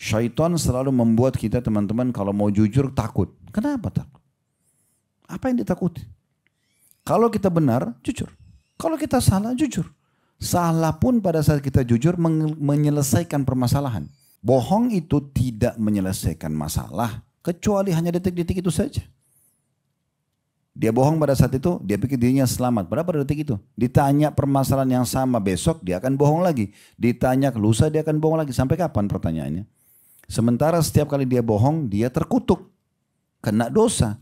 Syaitan selalu membuat kita teman-teman kalau mau jujur takut. Kenapa takut? Apa yang ditakuti? Kalau kita benar, jujur. Kalau kita salah, jujur. Salah pun pada saat kita jujur menyelesaikan permasalahan. Bohong itu tidak menyelesaikan masalah. Kecuali hanya detik-detik itu saja. Dia bohong pada saat itu, dia pikir dirinya selamat. Berapa detik itu? Ditanya permasalahan yang sama besok, dia akan bohong lagi. Ditanya lusa, dia akan bohong lagi. Sampai kapan pertanyaannya? Sementara setiap kali dia bohong, dia terkutuk. Kena dosa.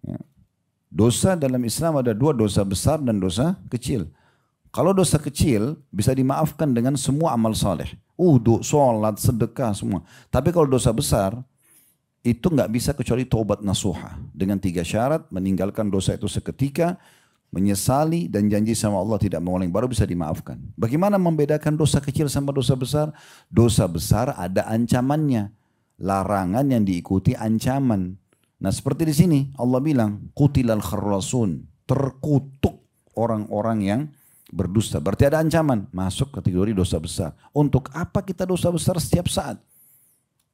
Ya. Dosa dalam Islam ada dua, dosa besar dan dosa kecil. Kalau dosa kecil bisa dimaafkan dengan semua amal saleh. Wudu, sholat, sedekah, semua. Tapi kalau dosa besar, itu nggak bisa kecuali taubat nasuha. Dengan 3 syarat, meninggalkan dosa itu seketika, menyesali dan janji sama Allah tidak mengulangi, baru bisa dimaafkan. Bagaimana membedakan dosa kecil sama dosa besar? Dosa besar ada ancamannya. Larangan yang diikuti ancaman. Nah seperti di sini Allah bilang, qutilal kharrasun, terkutuk orang-orang yang berdusta. Berarti ada ancaman, masuk kategori dosa besar. Untuk apa kita dosa besar setiap saat?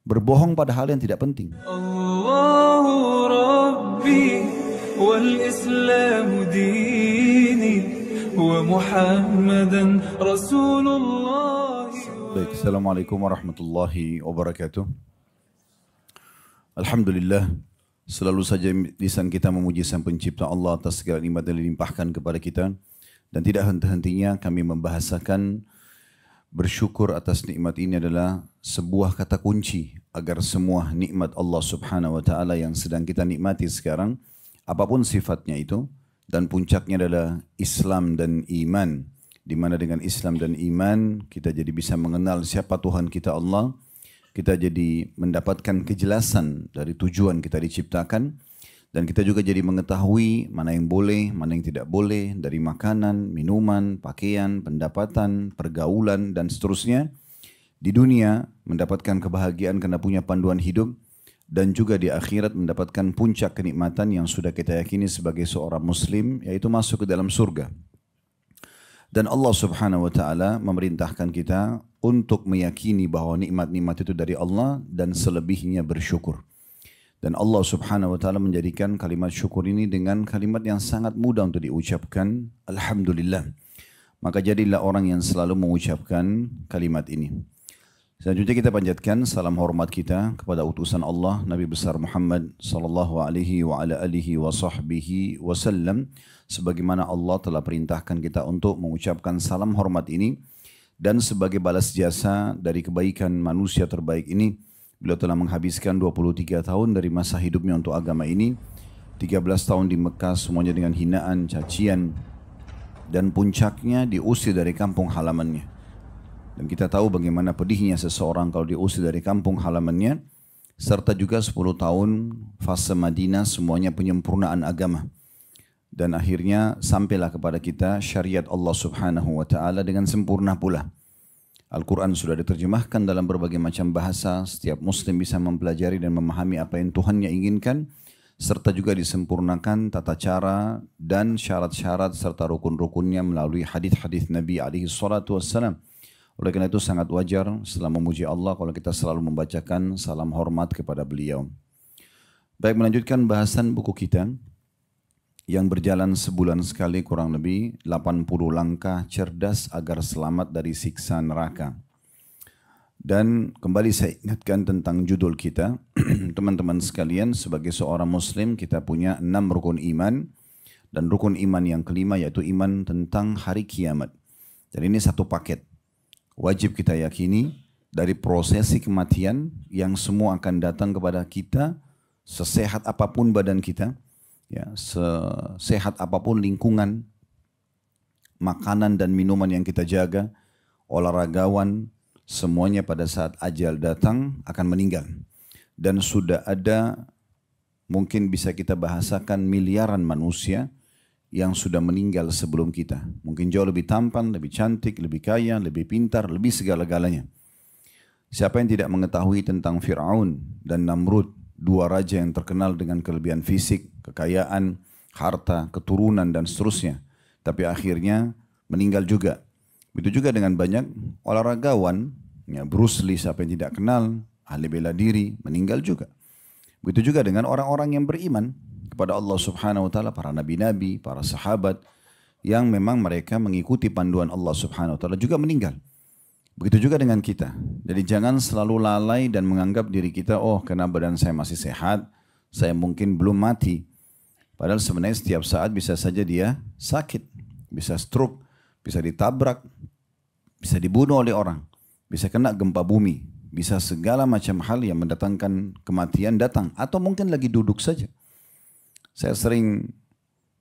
Berbohong pada hal yang tidak penting. Allahu Rabbi wal Islam dini wa Muhammadan Rasulullah. Baik, Assalamualaikum warahmatullahi wabarakatuh. Alhamdulillah, selalu saja lisan kita memuji Sang Pencipta Allah atas segala nikmat yang dilimpahkan kepada kita. Dan tidak henti-hentinya kami membahasakan bersyukur atas nikmat ini adalah sebuah kata kunci agar semua nikmat Allah Subhanahu wa taala yang sedang kita nikmati sekarang, apapun sifatnya itu, dan puncaknya adalah Islam dan iman, di mana dengan Islam dan iman kita jadi bisa mengenal siapa Tuhan kita Allah, kita jadi mendapatkan kejelasan dari tujuan kita diciptakan, dan kita juga jadi mengetahui mana yang boleh, mana yang tidak boleh dari makanan, minuman, pakaian, pendapatan, pergaulan, dan seterusnya. Di dunia mendapatkan kebahagiaan karena punya panduan hidup, dan juga di akhirat mendapatkan puncak kenikmatan yang sudah kita yakini sebagai seorang muslim, yaitu masuk ke dalam surga. Dan Allah Subhanahu wa taala memerintahkan kita untuk meyakini bahwa nikmat-nikmat itu dari Allah dan selebihnya bersyukur. Dan Allah Subhanahu wa taala menjadikan kalimat syukur ini dengan kalimat yang sangat mudah untuk diucapkan, alhamdulillah. Maka jadilah orang yang selalu mengucapkan kalimat ini. Selanjutnya kita panjatkan salam hormat kita kepada utusan Allah Nabi besar Muhammad sallallahu alaihi wa ala alihi wa sahbihi wasallam, sebagaimana Allah telah perintahkan kita untuk mengucapkan salam hormat ini, dan sebagai balas jasa dari kebaikan manusia terbaik ini, beliau telah menghabiskan 23 tahun dari masa hidupnya untuk agama ini. 13 tahun di Mekah semuanya dengan hinaan, cacian, dan puncaknya diusir dari kampung halamannya. Dan kita tahu bagaimana pedihnya seseorang kalau diusir dari kampung halamannya, serta juga 10 tahun fase Madinah semuanya penyempurnaan agama. Dan akhirnya sampailah kepada kita syariat Allah Subhanahu wa taala dengan sempurna pula. Al-Quran sudah diterjemahkan dalam berbagai macam bahasa, setiap muslim bisa mempelajari dan memahami apa yang Tuhannya inginkan, serta juga disempurnakan tata cara dan syarat-syarat serta rukun-rukunnya melalui hadis-hadis Nabi alaihi salatu wassalam. Oleh karena itu sangat wajar setelah memuji Allah kalau kita selalu membacakan salam hormat kepada beliau. Baik, melanjutkan bahasan buku kita yang berjalan sebulan sekali, kurang lebih 80 langkah cerdas agar selamat dari siksa neraka. Dan kembali saya ingatkan tentang judul kita. Teman-teman sekalian, sebagai seorang muslim kita punya 6 rukun iman. Dan rukun iman yang kelima yaitu iman tentang hari kiamat. Dan ini satu paket. Wajib kita yakini dari prosesi kematian yang semua akan datang kepada kita, sesehat apapun badan kita, ya, sesehat apapun lingkungan, makanan dan minuman yang kita jaga, olahragawan, semuanya pada saat ajal datang akan meninggal. Dan sudah ada, mungkin bisa kita bahasakan miliaran manusia yang sudah meninggal sebelum kita. Mungkin jauh lebih tampan, lebih cantik, lebih kaya, lebih pintar, lebih segala-galanya. Siapa yang tidak mengetahui tentang Fir'aun dan Namrud, dua raja yang terkenal dengan kelebihan fisik, kekayaan, harta, keturunan, dan seterusnya. Tapi akhirnya meninggal juga. Begitu juga dengan banyak olahragawan Ya, Bruce Lee siapa yang tidak kenal, ahli bela diri, meninggal juga. Begitu juga dengan orang-orang yang beriman kepada Allah Subhanahu wa taala, para nabi-nabi, para sahabat yang memang mereka mengikuti panduan Allah Subhanahu wa taala juga meninggal. Begitu juga dengan kita. Jadi jangan selalu lalai dan menganggap diri kita, oh karena badan saya masih sehat, saya mungkin belum mati. Padahal sebenarnya setiap saat bisa saja dia sakit, bisa stroke, bisa ditabrak, bisa dibunuh oleh orang, bisa kena gempa bumi, bisa segala macam hal yang mendatangkan kematian datang, atau mungkin lagi duduk saja. Saya sering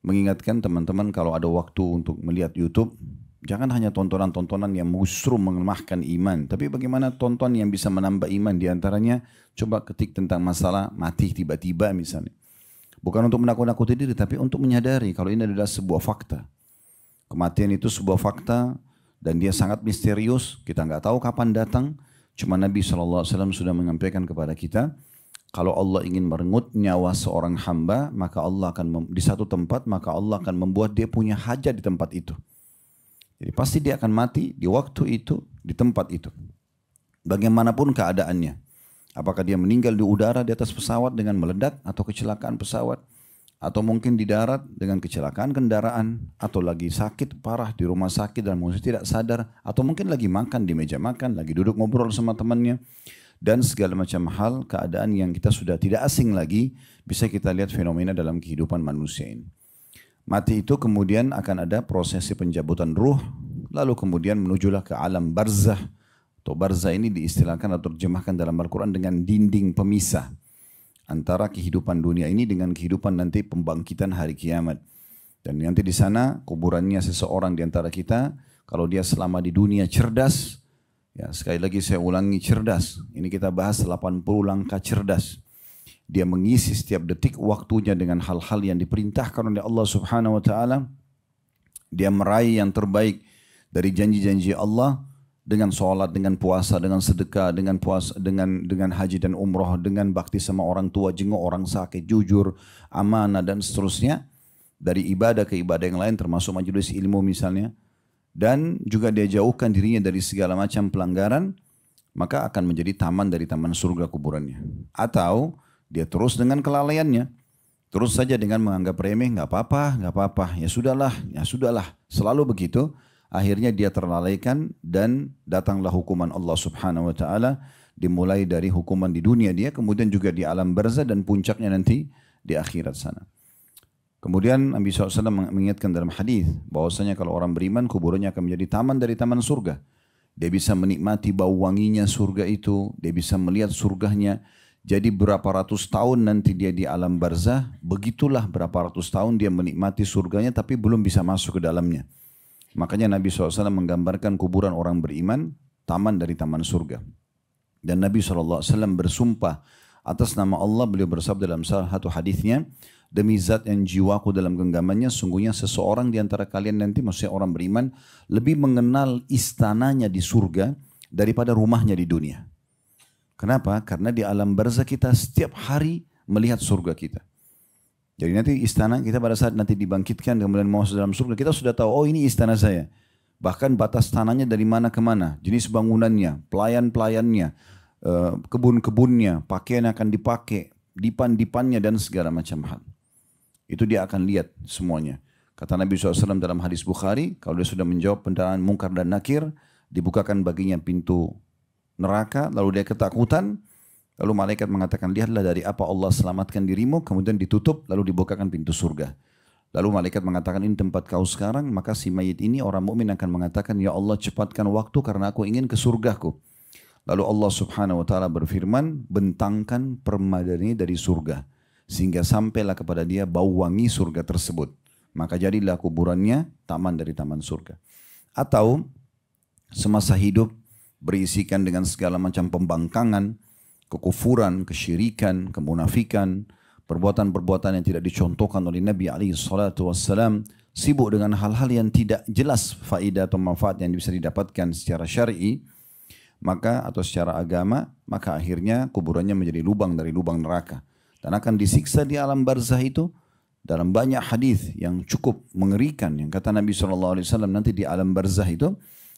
mengingatkan teman-teman kalau ada waktu untuk melihat YouTube, jangan hanya tontonan-tontonan yang justru melemahkan iman, tapi bagaimana tonton yang bisa menambah iman. Diantaranya coba ketik tentang masalah mati tiba-tiba misalnya. Bukan untuk menakut-nakuti diri, tapi untuk menyadari kalau ini adalah sebuah fakta. Kematian itu sebuah fakta dan dia sangat misterius, kita nggak tahu kapan datang. Cuma Nabi SAW sudah menyampaikan kepada kita, kalau Allah ingin merenggut nyawa seorang hamba, maka Allah akan di satu tempat, maka Allah akan membuat dia punya hajat di tempat itu. Jadi pasti dia akan mati di waktu itu, di tempat itu. Bagaimanapun keadaannya. Apakah dia meninggal di udara di atas pesawat dengan meledak atau kecelakaan pesawat. Atau mungkin di darat dengan kecelakaan kendaraan. Atau lagi sakit parah di rumah sakit dan mungkin tidak sadar. Atau mungkin lagi makan di meja makan, lagi duduk ngobrol sama temannya. Dan segala macam hal keadaan yang kita sudah tidak asing lagi. Bisa kita lihat fenomena dalam kehidupan manusia ini. Mati itu kemudian akan ada prosesi pencabutan ruh. Lalu kemudian menujulah ke alam barzah. Atau barzah ini diistilahkan atau terjemahkan dalam Al-Quran dengan dinding pemisah antara kehidupan dunia ini dengan kehidupan nanti pembangkitan hari kiamat. Dan nanti di sana kuburannya seseorang di antara kita, kalau dia selama di dunia cerdas, ya sekali lagi saya ulangi cerdas. Ini kita bahas 80 langkah cerdas. Dia mengisi setiap detik waktunya dengan hal-hal yang diperintahkan oleh Allah Subhanahu wa taala. Dia meraih yang terbaik dari janji-janji Allah dengan sholat, dengan puasa, dengan sedekah, dengan haji dan umroh, dengan bakti sama orang tua, jenguk orang sakit, jujur, amanah dan seterusnya. Dari ibadah ke ibadah yang lain termasuk majelis ilmu misalnya. Dan juga dia jauhkan dirinya dari segala macam pelanggaran, maka akan menjadi taman dari taman surga kuburannya. Atau dia terus dengan kelalaiannya, terus saja dengan menganggap remeh, nggak apa-apa, ya sudahlah, selalu begitu. Akhirnya dia terlalaikan dan datanglah hukuman Allah Subhanahu wa taala, dimulai dari hukuman di dunia dia, kemudian juga di alam barzah dan puncaknya nanti di akhirat sana. Kemudian Nabi SAW mengingatkan dalam hadis bahwasanya kalau orang beriman kuburannya akan menjadi taman dari taman surga. Dia bisa menikmati bau wanginya surga itu, dia bisa melihat surganya. Jadi berapa ratus tahun nanti dia di alam barzah, begitulah berapa ratus tahun dia menikmati surganya tapi belum bisa masuk ke dalamnya. Makanya Nabi SAW menggambarkan kuburan orang beriman, taman dari taman surga. Dan Nabi SAW bersumpah atas nama Allah, beliau bersabda dalam salah satu hadisnya, demi zat yang jiwaku dalam genggamannya, sungguhnya seseorang di antara kalian nanti, maksudnya orang beriman, lebih mengenal istananya di surga daripada rumahnya di dunia. Kenapa? Karena di alam barzah kita setiap hari melihat surga kita. Jadi nanti istana kita pada saat nanti dibangkitkan kemudian masuk dalam surga, kita sudah tahu, oh ini istana saya. Bahkan batas tanahnya dari mana ke mana, jenis bangunannya, pelayan-pelayannya, kebun-kebunnya, pakaian yang akan dipakai, dipan-dipannya dan segala macam hal. Itu dia akan lihat semuanya. Kata Nabi SAW dalam hadis Bukhari, kalau dia sudah menjawab pendataan mungkar dan nakir, dibukakan baginya pintu neraka, lalu dia ketakutan. Lalu malaikat mengatakan, lihatlah dari apa Allah selamatkan dirimu, kemudian ditutup, lalu dibukakan pintu surga. Lalu malaikat mengatakan, ini tempat kau sekarang, maka si mayit ini orang mukmin akan mengatakan, ya Allah cepatkan waktu karena aku ingin ke surgaku. Lalu Allah Subhanahu wa taala berfirman, bentangkan permadani dari surga, sehingga sampailah kepada dia bau wangi surga tersebut. Maka jadilah kuburannya taman dari taman surga. Atau semasa hidup berisikan dengan segala macam pembangkangan, kekufuran, kesyirikan, kemunafikan, perbuatan-perbuatan yang tidak dicontohkan oleh Nabi SAW, sibuk dengan hal-hal yang tidak jelas faedah atau manfaat yang bisa didapatkan secara syar'i, maka atau secara agama, maka akhirnya kuburannya menjadi lubang dari lubang neraka dan akan disiksa di alam barzah itu. Dalam banyak hadis yang cukup mengerikan yang kata Nabi SAW, nanti di alam barzah itu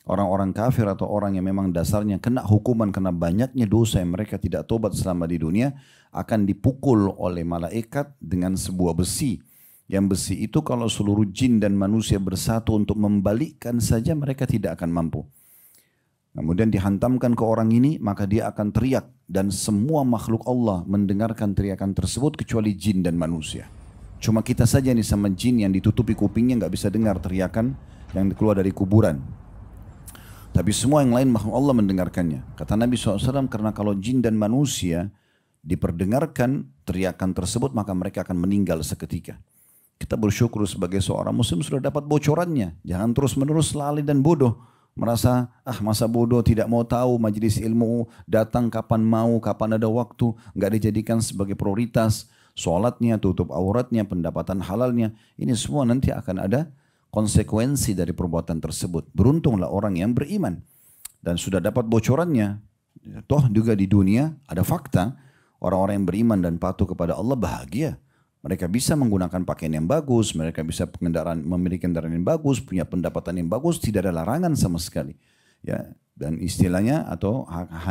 Orang-orang kafir atau orang yang memang dasarnya kena hukuman karena banyaknya dosa yang mereka tidak tobat selama di dunia akan dipukul oleh malaikat dengan sebuah besi. Yang besi itu kalau seluruh jin dan manusia bersatu untuk membalikkan saja mereka tidak akan mampu. Kemudian dihantamkan ke orang ini maka dia akan teriak dan semua makhluk Allah mendengarkan teriakan tersebut kecuali jin dan manusia. Cuma kita saja nih sama jin yang ditutupi kupingnya nggak bisa dengar teriakan yang keluar dari kuburan. Tapi semua yang lain makhluk Allah mendengarkannya. Kata Nabi SAW, karena kalau jin dan manusia diperdengarkan teriakan tersebut maka mereka akan meninggal seketika. Kita bersyukur sebagai seorang muslim sudah dapat bocorannya. Jangan terus menerus lalai dan bodoh. Merasa masa bodoh tidak mau tahu majelis ilmu datang kapan mau, kapan ada waktu. Nggak dijadikan sebagai prioritas. Sholatnya, tutup auratnya, pendapatan halalnya. Ini semua nanti akan ada konsekuensi dari perbuatan tersebut. Beruntunglah orang yang beriman. Dan sudah dapat bocorannya. Toh juga di dunia ada fakta. Orang-orang yang beriman dan patuh kepada Allah bahagia. Mereka bisa menggunakan pakaian yang bagus, mereka bisa memiliki kendaraan yang bagus, punya pendapatan yang bagus, tidak ada larangan sama sekali. Ya, dan istilahnya atau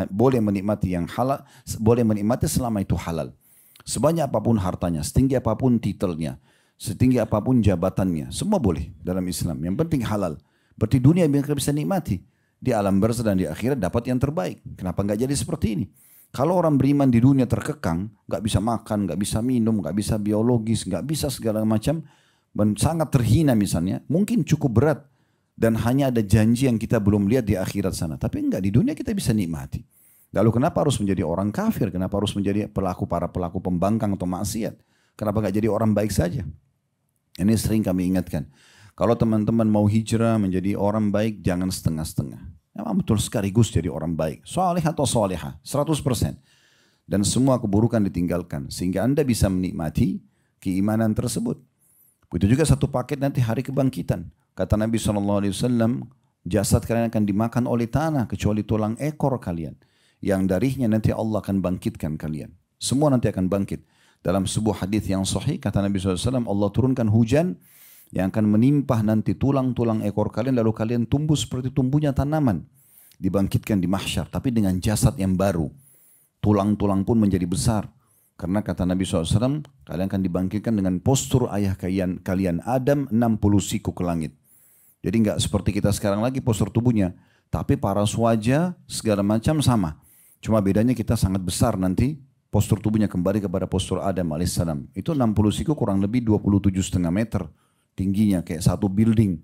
boleh menikmati yang halal, boleh menikmati selama itu halal. Sebanyak apapun hartanya, setinggi apapun titelnya, setinggi apapun jabatannya, semua boleh dalam Islam. Yang penting halal. Berarti dunia mereka bisa nikmati. Di alam barzah dan di akhirat dapat yang terbaik. Kenapa nggak jadi seperti ini? Kalau orang beriman di dunia terkekang, nggak bisa makan, nggak bisa minum, nggak bisa biologis, nggak bisa segala macam, dan sangat terhina misalnya, mungkin cukup berat dan hanya ada janji yang kita belum lihat di akhirat sana. Tapi enggak, di dunia kita bisa nikmati. Lalu kenapa harus menjadi orang kafir? Kenapa harus menjadi para pelaku pembangkang atau maksiat? Kenapa nggak jadi orang baik saja? Ini sering kami ingatkan. Kalau teman-teman mau hijrah menjadi orang baik, jangan setengah-setengah. Memang betul sekaligus jadi orang baik. Soleh atau soleha, 100%. Dan semua keburukan ditinggalkan. Sehingga Anda bisa menikmati keimanan tersebut. Begitu juga satu paket nanti hari kebangkitan. Kata Nabi SAW, jasad kalian akan dimakan oleh tanah kecuali tulang ekor kalian. Yang darinya nanti Allah akan bangkitkan kalian. Semua nanti akan bangkit. Dalam sebuah hadis yang sahih, kata Nabi SAW, Allah turunkan hujan yang akan menimpah nanti tulang-tulang ekor kalian lalu kalian tumbuh seperti tumbuhnya tanaman, dibangkitkan di mahsyar tapi dengan jasad yang baru, tulang-tulang pun menjadi besar karena kata Nabi SAW kalian akan dibangkitkan dengan postur ayah kalian Adam 60 siku ke langit. Jadi nggak seperti kita sekarang lagi postur tubuhnya, tapi paras wajah segala macam sama, cuma bedanya kita sangat besar nanti postur tubuhnya kembali kepada postur Adam alaihissalam. Itu 60 siku kurang lebih 27,5 meter tingginya kayak satu building.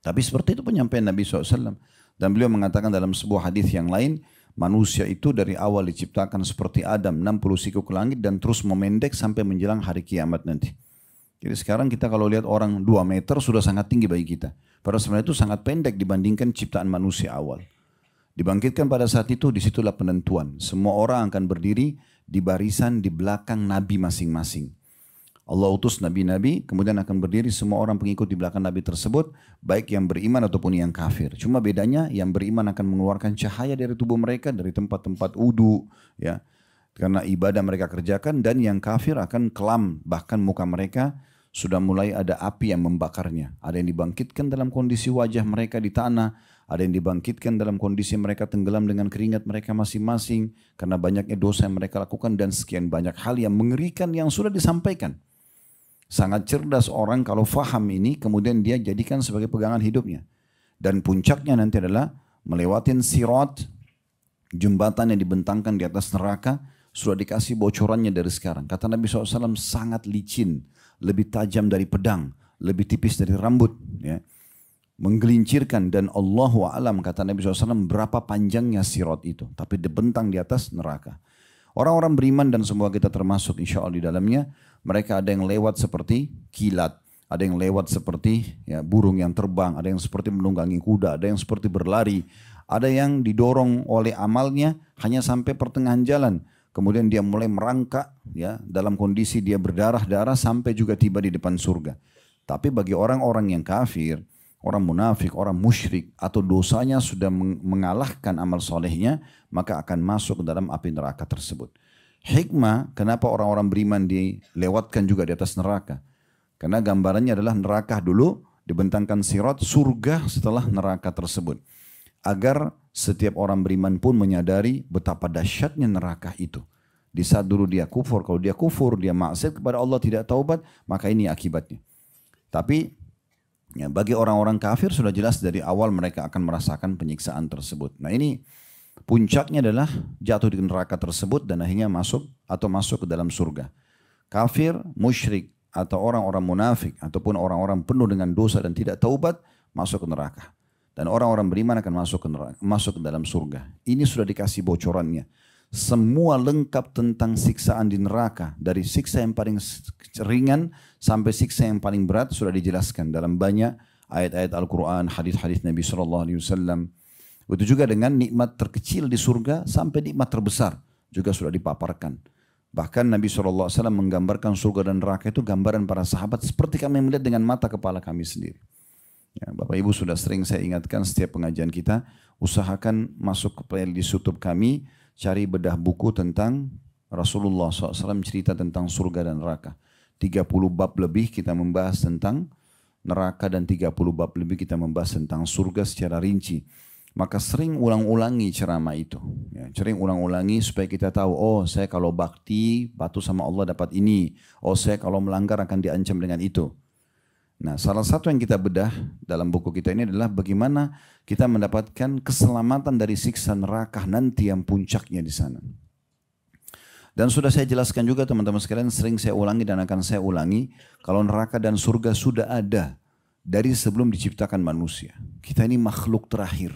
Tapi seperti itu penyampaian Nabi SAW. Dan beliau mengatakan dalam sebuah hadis yang lain, manusia itu dari awal diciptakan seperti Adam, 60 siku ke langit dan terus memendek sampai menjelang hari kiamat nanti. Jadi sekarang kita kalau lihat orang 2 meter sudah sangat tinggi bagi kita. Padahal sebenarnya itu sangat pendek dibandingkan ciptaan manusia awal. Dibangkitkan pada saat itu, disitulah penentuan. Semua orang akan berdiri di barisan di belakang Nabi masing-masing. Allah utus nabi-nabi, kemudian akan berdiri semua orang pengikut di belakang nabi tersebut, baik yang beriman ataupun yang kafir. Cuma bedanya yang beriman akan mengeluarkan cahaya dari tubuh mereka, dari tempat-tempat wudu, ya, karena ibadah mereka kerjakan, dan yang kafir akan kelam, bahkan muka mereka sudah mulai ada api yang membakarnya. Ada yang dibangkitkan dalam kondisi wajah mereka di tanah, ada yang dibangkitkan dalam kondisi mereka tenggelam dengan keringat mereka masing-masing, karena banyaknya dosa yang mereka lakukan, dan sekian banyak hal yang mengerikan yang sudah disampaikan. Sangat cerdas orang kalau faham ini kemudian dia jadikan sebagai pegangan hidupnya. Dan puncaknya nanti adalah melewatin sirat, jembatan yang dibentangkan di atas neraka, sudah dikasih bocorannya dari sekarang. Kata Nabi SAW sangat licin, lebih tajam dari pedang, lebih tipis dari rambut. Ya. Menggelincirkan dan Allahu a'lam kata Nabi SAW berapa panjangnya sirat itu. Tapi dibentang di atas neraka. Orang-orang beriman dan semua kita termasuk insya Allah di dalamnya, mereka ada yang lewat seperti kilat, ada yang lewat seperti ya, burung yang terbang, ada yang seperti menunggangi kuda, ada yang seperti berlari, ada yang didorong oleh amalnya hanya sampai pertengahan jalan, kemudian dia mulai merangkak ya, dalam kondisi dia berdarah-darah sampai juga tiba di depan surga. Tapi bagi orang-orang yang kafir, orang munafik, orang musyrik atau dosanya sudah mengalahkan amal solehnya, maka akan masuk ke dalam api neraka tersebut. Hikmah kenapa orang-orang beriman dilewatkan juga di atas neraka. Karena gambarannya adalah neraka dulu dibentangkan sirat, surga setelah neraka tersebut. Agar setiap orang beriman pun menyadari betapa dahsyatnya neraka itu. Di saat dulu dia kufur, kalau dia kufur, dia maksiat kepada Allah, tidak taubat, maka ini akibatnya. Tapi ya, bagi orang-orang kafir sudah jelas dari awal mereka akan merasakan penyiksaan tersebut. Nah ini puncaknya adalah jatuh di neraka tersebut dan akhirnya masuk ke dalam surga. Kafir, musyrik, atau orang-orang munafik, ataupun orang-orang penuh dengan dosa dan tidak taubat, masuk ke neraka. Dan orang-orang beriman akan masuk ke dalam surga. Ini sudah dikasih bocorannya. Semua lengkap tentang siksaan di neraka. Dari siksa yang paling ringan sampai siksa yang paling berat sudah dijelaskan dalam banyak ayat-ayat Al-Quran, hadis-hadis Nabi SAW. Begitu juga dengan nikmat terkecil di surga sampai nikmat terbesar juga sudah dipaparkan. Bahkan Nabi SAW menggambarkan surga dan neraka itu gambaran para sahabat seperti kami melihat dengan mata kepala kami sendiri. Ya, Bapak Ibu sudah sering saya ingatkan setiap pengajian kita, usahakan masuk ke playlist YouTube kami, cari bedah buku tentang Rasulullah SAW cerita tentang surga dan neraka. 30 bab lebih kita membahas tentang neraka dan 30 bab lebih kita membahas tentang surga secara rinci. Maka sering ulang-ulangi ceramah itu. Ya, sering ulang-ulangi supaya kita tahu, oh saya kalau bakti, patuh sama Allah dapat ini. Oh saya kalau melanggar akan diancam dengan itu. Nah salah satu yang kita bedah dalam buku kita ini adalah bagaimana kita mendapatkan keselamatan dari siksa neraka nanti yang puncaknya di sana. Dan sudah saya jelaskan juga teman-teman sekalian, sering saya ulangi dan akan saya ulangi, kalau neraka dan surga sudah ada dari sebelum diciptakan manusia. Kita ini makhluk terakhir.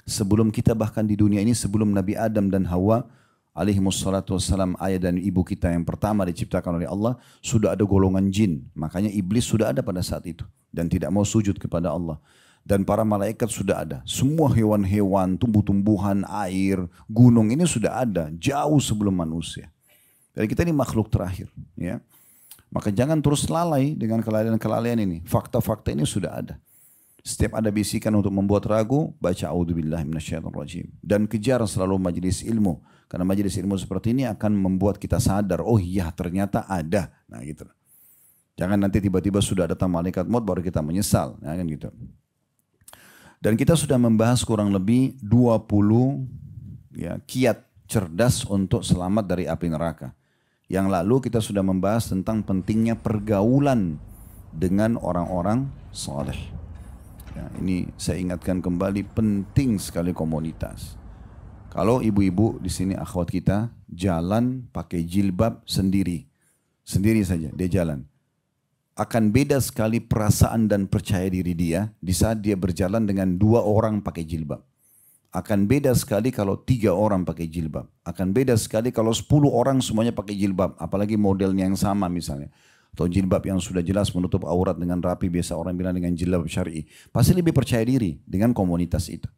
Sebelum kita bahkan di dunia ini, sebelum Nabi Adam dan Hawa alaihimussalatu wassalam, ayah dan ibu kita yang pertama diciptakan oleh Allah, sudah ada golongan jin. Makanya iblis sudah ada pada saat itu dan tidak mau sujud kepada Allah. Dan para malaikat sudah ada. Semua hewan-hewan, tumbuh-tumbuhan, air, gunung ini sudah ada jauh sebelum manusia. Jadi kita ini makhluk terakhir, ya. Maka jangan terus lalai dengan kelalaian-kelalaian ini. Fakta-fakta ini sudah ada. Setiap ada bisikan untuk membuat ragu, baca a'udzubillahi minasyaitonirrajim. Dan kejar selalu majelis ilmu. Karena majelis ilmu seperti ini akan membuat kita sadar, oh iya ternyata ada. Nah gitu. Jangan nanti tiba-tiba sudah datang malaikat maut baru kita menyesal. Nah, kan gitu. Dan kita sudah membahas kurang lebih 20 ya, kiat cerdas untuk selamat dari api neraka. Yang lalu kita sudah membahas tentang pentingnya pergaulan dengan orang-orang saleh. Ya, ini saya ingatkan kembali, penting sekali komunitas. Kalau ibu-ibu di sini akhwat kita jalan pakai jilbab sendiri saja dia jalan, akan beda sekali perasaan dan percaya diri dia di saat dia berjalan dengan 2 orang pakai jilbab. Akan beda sekali kalau 3 orang pakai jilbab. Akan beda sekali kalau 10 orang semuanya pakai jilbab, apalagi modelnya yang sama misalnya. Atau jilbab yang sudah jelas menutup aurat dengan rapi, biasa orang bilang dengan jilbab syar'i. Pasti lebih percaya diri dengan komunitas itu.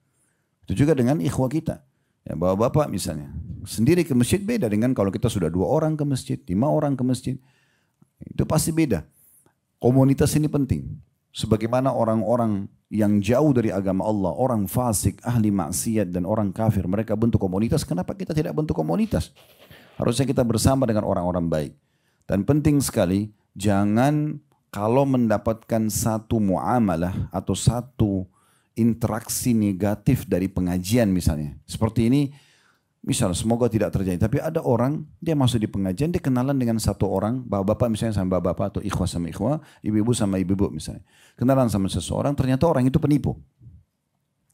Itu juga dengan ikhwah kita. Ya, bawa bapak misalnya. Sendiri ke masjid beda dengan kalau kita sudah 2 orang ke masjid, 5 orang ke masjid. Itu pasti beda. Komunitas ini penting. Sebagaimana orang-orang yang jauh dari agama Allah, orang fasik, ahli maksiat dan orang kafir, mereka bentuk komunitas. Kenapa kita tidak bentuk komunitas? Harusnya kita bersama dengan orang-orang baik. Dan penting sekali, jangan kalau mendapatkan satu muamalah atau satu interaksi negatif dari pengajian misalnya. Seperti ini, misal semoga tidak terjadi. Tapi ada orang, dia masuk di pengajian, dia kenalan dengan satu orang, bapak-bapak misalnya sama bapak-bapak, atau ikhwah sama ikhwah, ibu-ibu sama ibu-ibu misalnya. Kenalan sama seseorang, ternyata orang itu penipu.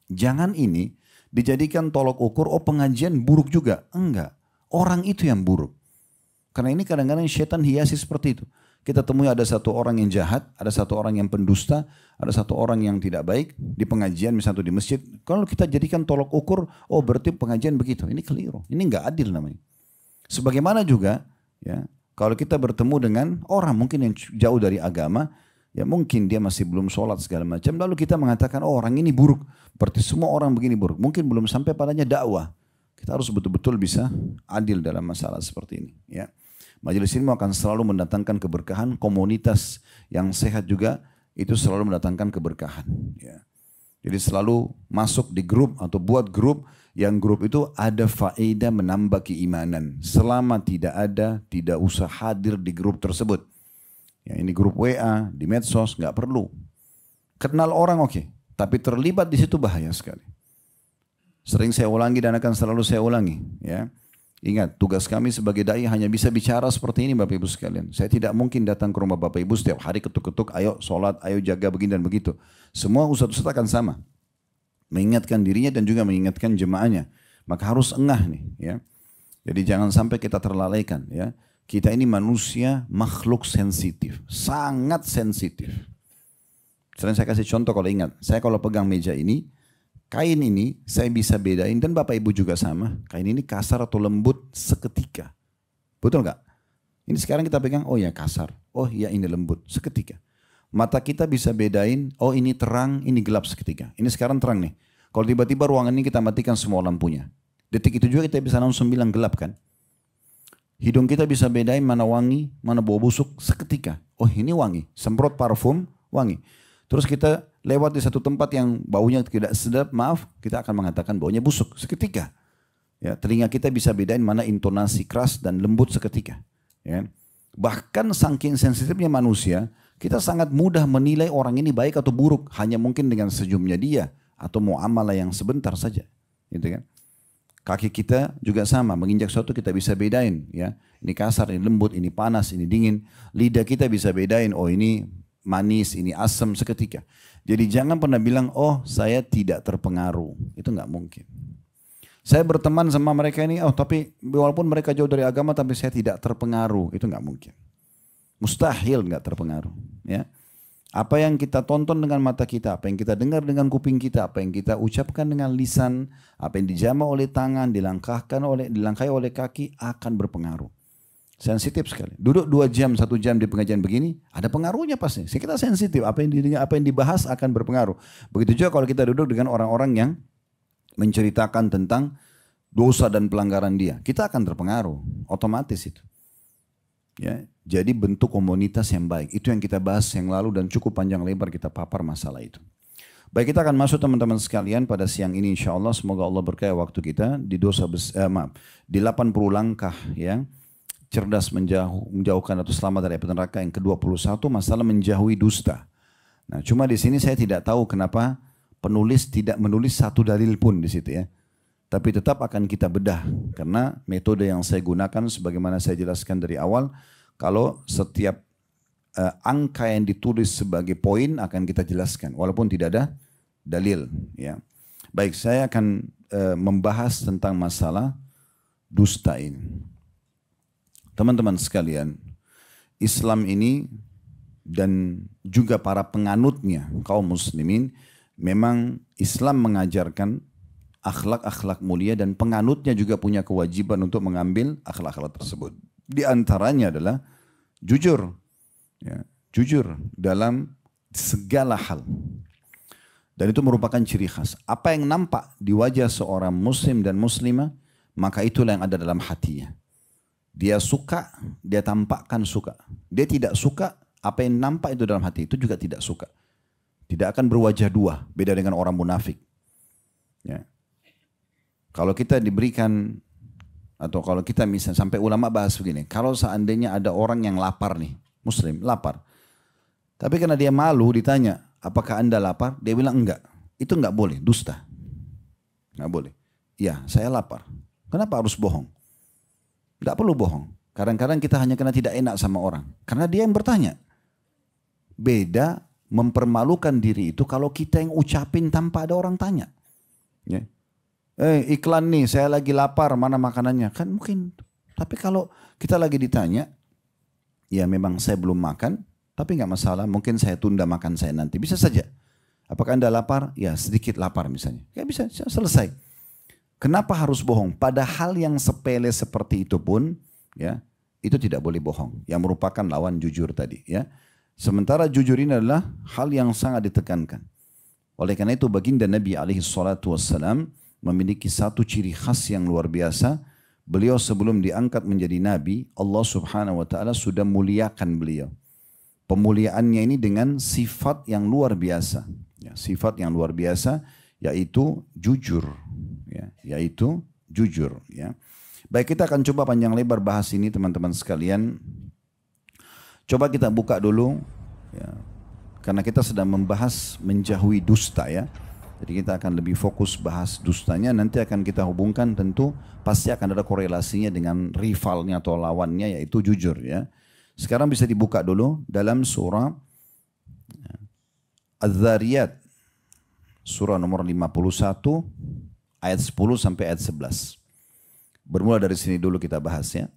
Jangan ini dijadikan tolok ukur, oh pengajian buruk juga. Enggak, orang itu yang buruk. Karena ini kadang-kadang syaitan hiasi seperti itu. Kita temui ada satu orang yang jahat, ada satu orang yang pendusta, ada satu orang yang tidak baik di pengajian misalnya di masjid. Kalau kita jadikan tolok ukur, oh berarti pengajian begitu. Ini keliru, ini nggak adil namanya. Sebagaimana juga, ya, kalau kita bertemu dengan orang mungkin yang jauh dari agama, ya mungkin dia masih belum sholat segala macam. Lalu kita mengatakan, oh orang ini buruk, berarti semua orang begini buruk. Mungkin belum sampai padanya dakwah. Kita harus betul-betul bisa adil dalam masalah seperti ini. Ya. Majelis ilmu akan selalu mendatangkan keberkahan, komunitas yang sehat juga itu selalu mendatangkan keberkahan. Ya. Jadi selalu masuk di grup atau buat grup yang grup itu ada faedah menambah keimanan. Selama tidak ada, tidak usah hadir di grup tersebut. Ya, ini grup WA, di medsos, nggak perlu. Kenal orang oke, tapi terlibat di situ bahaya sekali. Sering saya ulangi dan akan selalu saya ulangi. Ya. Ingat, tugas kami sebagai dai hanya bisa bicara seperti ini Bapak Ibu sekalian. Saya tidak mungkin datang ke rumah Bapak Ibu setiap hari ketuk-ketuk, ayo sholat, ayo jaga begini dan begitu. Semua ustadz-ustadz akan sama. Mengingatkan dirinya dan juga mengingatkan jemaahnya. Maka harus engah nih. Ya. Jadi jangan sampai kita terlalaikan. Ya. Kita ini manusia makhluk sensitif. Sangat sensitif. Sering saya kasih contoh kalau ingat. Saya kalau pegang meja ini, kain ini saya bisa bedain dan Bapak Ibu juga sama. Kain ini kasar atau lembut seketika. Betul nggak? Ini sekarang kita pegang, oh ya kasar. Oh ya ini lembut seketika. Mata kita bisa bedain, oh ini terang, ini gelap seketika. Ini sekarang terang nih. Kalau tiba-tiba ruangan ini kita matikan semua lampunya. Detik itu juga kita bisa langsung bilang gelap kan. Hidung kita bisa bedain mana wangi, mana bau busuk seketika. Oh ini wangi, semprot parfum, wangi. Terus kita lewat di satu tempat yang baunya tidak sedap, maaf, kita akan mengatakan baunya busuk seketika. Ya, telinga kita bisa bedain mana intonasi keras dan lembut seketika. Ya. Bahkan saking sensitifnya manusia, kita sangat mudah menilai orang ini baik atau buruk hanya mungkin dengan senyumnya dia atau muamalah yang sebentar saja. Gitu kan? Kaki kita juga sama, menginjak sesuatu kita bisa bedain. Ya. Ini kasar, ini lembut, ini panas, ini dingin. Lidah kita bisa bedain, oh ini manis, ini asam seketika. Jadi jangan pernah bilang, oh saya tidak terpengaruh. Itu nggak mungkin. Saya berteman sama mereka ini, oh tapi walaupun mereka jauh dari agama, tapi saya tidak terpengaruh. Itu nggak mungkin. Mustahil nggak terpengaruh. Ya. Apa yang kita tonton dengan mata kita, apa yang kita dengar dengan kuping kita, apa yang kita ucapkan dengan lisan, apa yang dijamah oleh tangan, dilangkahi oleh kaki, akan berpengaruh. Sensitif sekali. Duduk 2 jam, 1 jam di pengajian begini, ada pengaruhnya pasti. Kita sensitif, apa yang dibahas akan berpengaruh. Begitu juga kalau kita duduk dengan orang-orang yang menceritakan tentang dosa dan pelanggaran dia. Kita akan terpengaruh, otomatis itu. Ya, jadi bentuk komunitas yang baik. Itu yang kita bahas yang lalu dan cukup panjang lebar kita papar masalah itu. Baik, kita akan masuk teman-teman sekalian pada siang ini insya Allah. Semoga Allah berkahi waktu kita di di 80 langkah ya. Cerdas menjauhkan atau selamat dari api neraka. Yang ke-21 masalah menjauhi dusta. Nah, cuma di sini saya tidak tahu kenapa penulis tidak menulis satu dalil pun di situ ya. Tapi tetap akan kita bedah karena metode yang saya gunakan sebagaimana saya jelaskan dari awal, kalau setiap angka yang ditulis sebagai poin akan kita jelaskan walaupun tidak ada dalil ya. Baik, saya akan membahas tentang masalah dusta ini. Teman-teman sekalian, Islam ini dan juga para penganutnya, kaum muslimin, memang Islam mengajarkan akhlak-akhlak mulia dan penganutnya juga punya kewajiban untuk mengambil akhlak-akhlak tersebut. Di antaranya adalah jujur. Ya, jujur dalam segala hal. Dan itu merupakan ciri khas. Apa yang nampak di wajah seorang muslim dan muslimah, maka itulah yang ada dalam hatinya. Dia suka, dia tampakkan suka. Dia tidak suka, apa yang nampak itu dalam hati itu juga tidak suka. Tidak akan berwajah dua, beda dengan orang munafik. Ya. Kalau kita diberikan, atau kalau kita misalnya, sampai ulama bahas begini, kalau seandainya ada orang yang lapar nih, muslim, lapar. Tapi karena dia malu ditanya, apakah anda lapar? Dia bilang enggak. Itu enggak boleh, dusta. Enggak boleh. Ya, saya lapar. Kenapa harus bohong? Enggak perlu bohong. Kadang-kadang kita hanya karena tidak enak sama orang. Karena dia yang bertanya. Beda mempermalukan diri itu kalau kita yang ucapin tanpa ada orang tanya. Ya. Iklan nih, saya lagi lapar, mana makanannya? Kan mungkin. Tapi kalau kita lagi ditanya, ya memang saya belum makan, tapi nggak masalah. Mungkin saya tunda makan saya nanti. Bisa saja. Apakah anda lapar? Ya sedikit lapar misalnya. Ya bisa, selesai. Kenapa harus bohong? Padahal yang sepele seperti itu pun, ya itu tidak boleh bohong. Yang merupakan lawan jujur tadi. Ya. Sementara jujur ini adalah hal yang sangat ditekankan. Oleh karena itu baginda Nabi SAW memiliki satu ciri khas yang luar biasa. Beliau sebelum diangkat menjadi Nabi, Allah Subhanahu Wa Taala sudah muliakan beliau. Pemuliaannya ini dengan sifat yang luar biasa. Ya, sifat yang luar biasa yaitu jujur. Ya, yaitu jujur. Ya. Baik, kita akan coba panjang lebar bahas ini teman-teman sekalian. Coba kita buka dulu. Ya. Karena kita sedang membahas menjauhi dusta ya. Jadi kita akan lebih fokus bahas dustanya, nanti akan kita hubungkan tentu pasti akan ada korelasinya dengan rivalnya atau lawannya yaitu jujur ya. Sekarang bisa dibuka dulu dalam surah Az-Zariyat, surah nomor 51 ayat 10 sampai ayat 11. Bermula dari sini dulu kita bahas ya.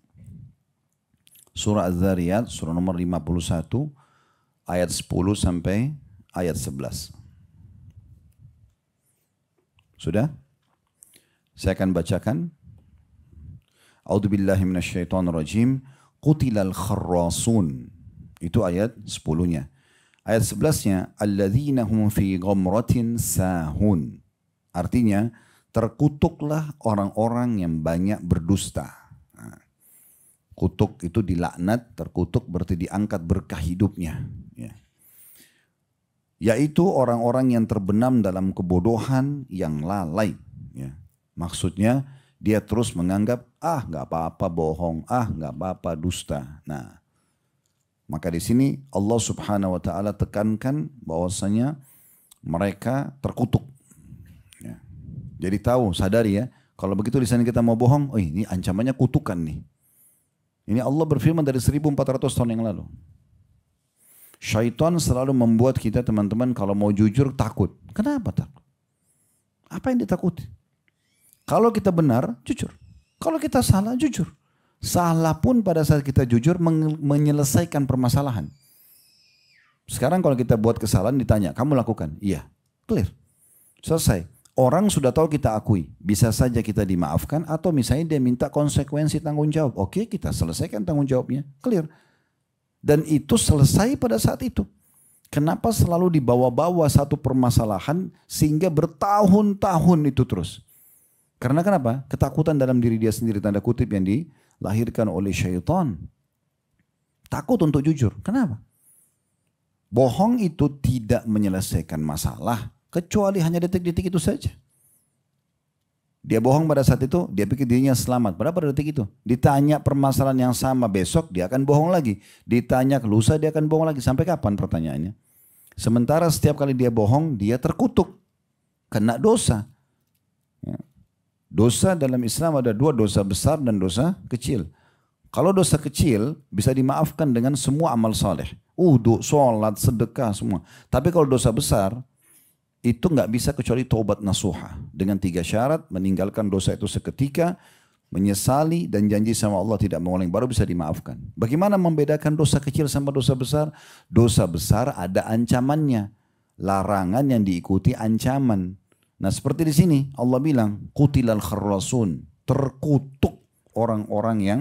Surah Az-Zariyat, surah nomor 51 ayat 10 sampai ayat 11. Sudah? Saya akan bacakan. A'udzubillahi minasyaitonirrajim. Qutilal kharrasun. Itu ayat 10-nya. Ayat 11-nya, alladzina hum fi ghamratin sahun. Artinya, terkutuklah orang-orang yang banyak berdusta. Nah, kutuk itu dilaknat, terkutuk berarti diangkat berkah hidupnya. Ya. Yaitu orang-orang yang terbenam dalam kebodohan yang lalai. Ya. Maksudnya dia terus menganggap, nggak apa-apa bohong, nggak apa-apa dusta. Nah, maka di sini Allah Subhanahu Wa Taala tekankan bahwasanya mereka terkutuk. Ya. Jadi tahu, sadari ya, kalau begitu di sana kita mau bohong, ini ancamannya kutukan nih. Ini Allah berfirman dari 1400 tahun yang lalu. Syaitan selalu membuat kita teman-teman kalau mau jujur takut. Kenapa takut? Apa yang ditakuti? Kalau kita benar, jujur. Kalau kita salah, jujur. Salah pun pada saat kita jujur menyelesaikan permasalahan. Sekarang kalau kita buat kesalahan ditanya, kamu lakukan? Iya, clear. Selesai. Orang sudah tahu kita akui. Bisa saja kita dimaafkan atau misalnya dia minta konsekuensi tanggung jawab. Oke, kita selesaikan tanggung jawabnya. Clear. Dan itu selesai pada saat itu. Kenapa selalu dibawa-bawa satu permasalahan sehingga bertahun-tahun itu terus? Karena kenapa? Ketakutan dalam diri dia sendiri, tanda kutip, yang dilahirkan oleh syaitan. Takut untuk jujur. Kenapa? Bohong itu tidak menyelesaikan masalah kecuali hanya detik-detik itu saja. Dia bohong pada saat itu, dia pikir dirinya selamat. Berapa detik itu? Ditanya permasalahan yang sama besok, dia akan bohong lagi. Ditanya lusa, dia akan bohong lagi. Sampai kapan pertanyaannya? Sementara setiap kali dia bohong, dia terkutuk. Kena dosa. Ya. Dosa dalam Islam ada dua, dosa besar dan dosa kecil. Kalau dosa kecil bisa dimaafkan dengan semua amal saleh. Wudu, sholat, sedekah, semua. Tapi kalau dosa besar, itu nggak bisa kecuali taubat nasuha dengan 3 syarat: meninggalkan dosa itu seketika, menyesali dan janji sama Allah tidak mengulangi, baru bisa dimaafkan. Bagaimana membedakan dosa kecil sama dosa besar? Dosa besar ada ancamannya, larangan yang diikuti ancaman. Nah seperti di sini Allah bilang qutilal kharrasun, terkutuk orang-orang yang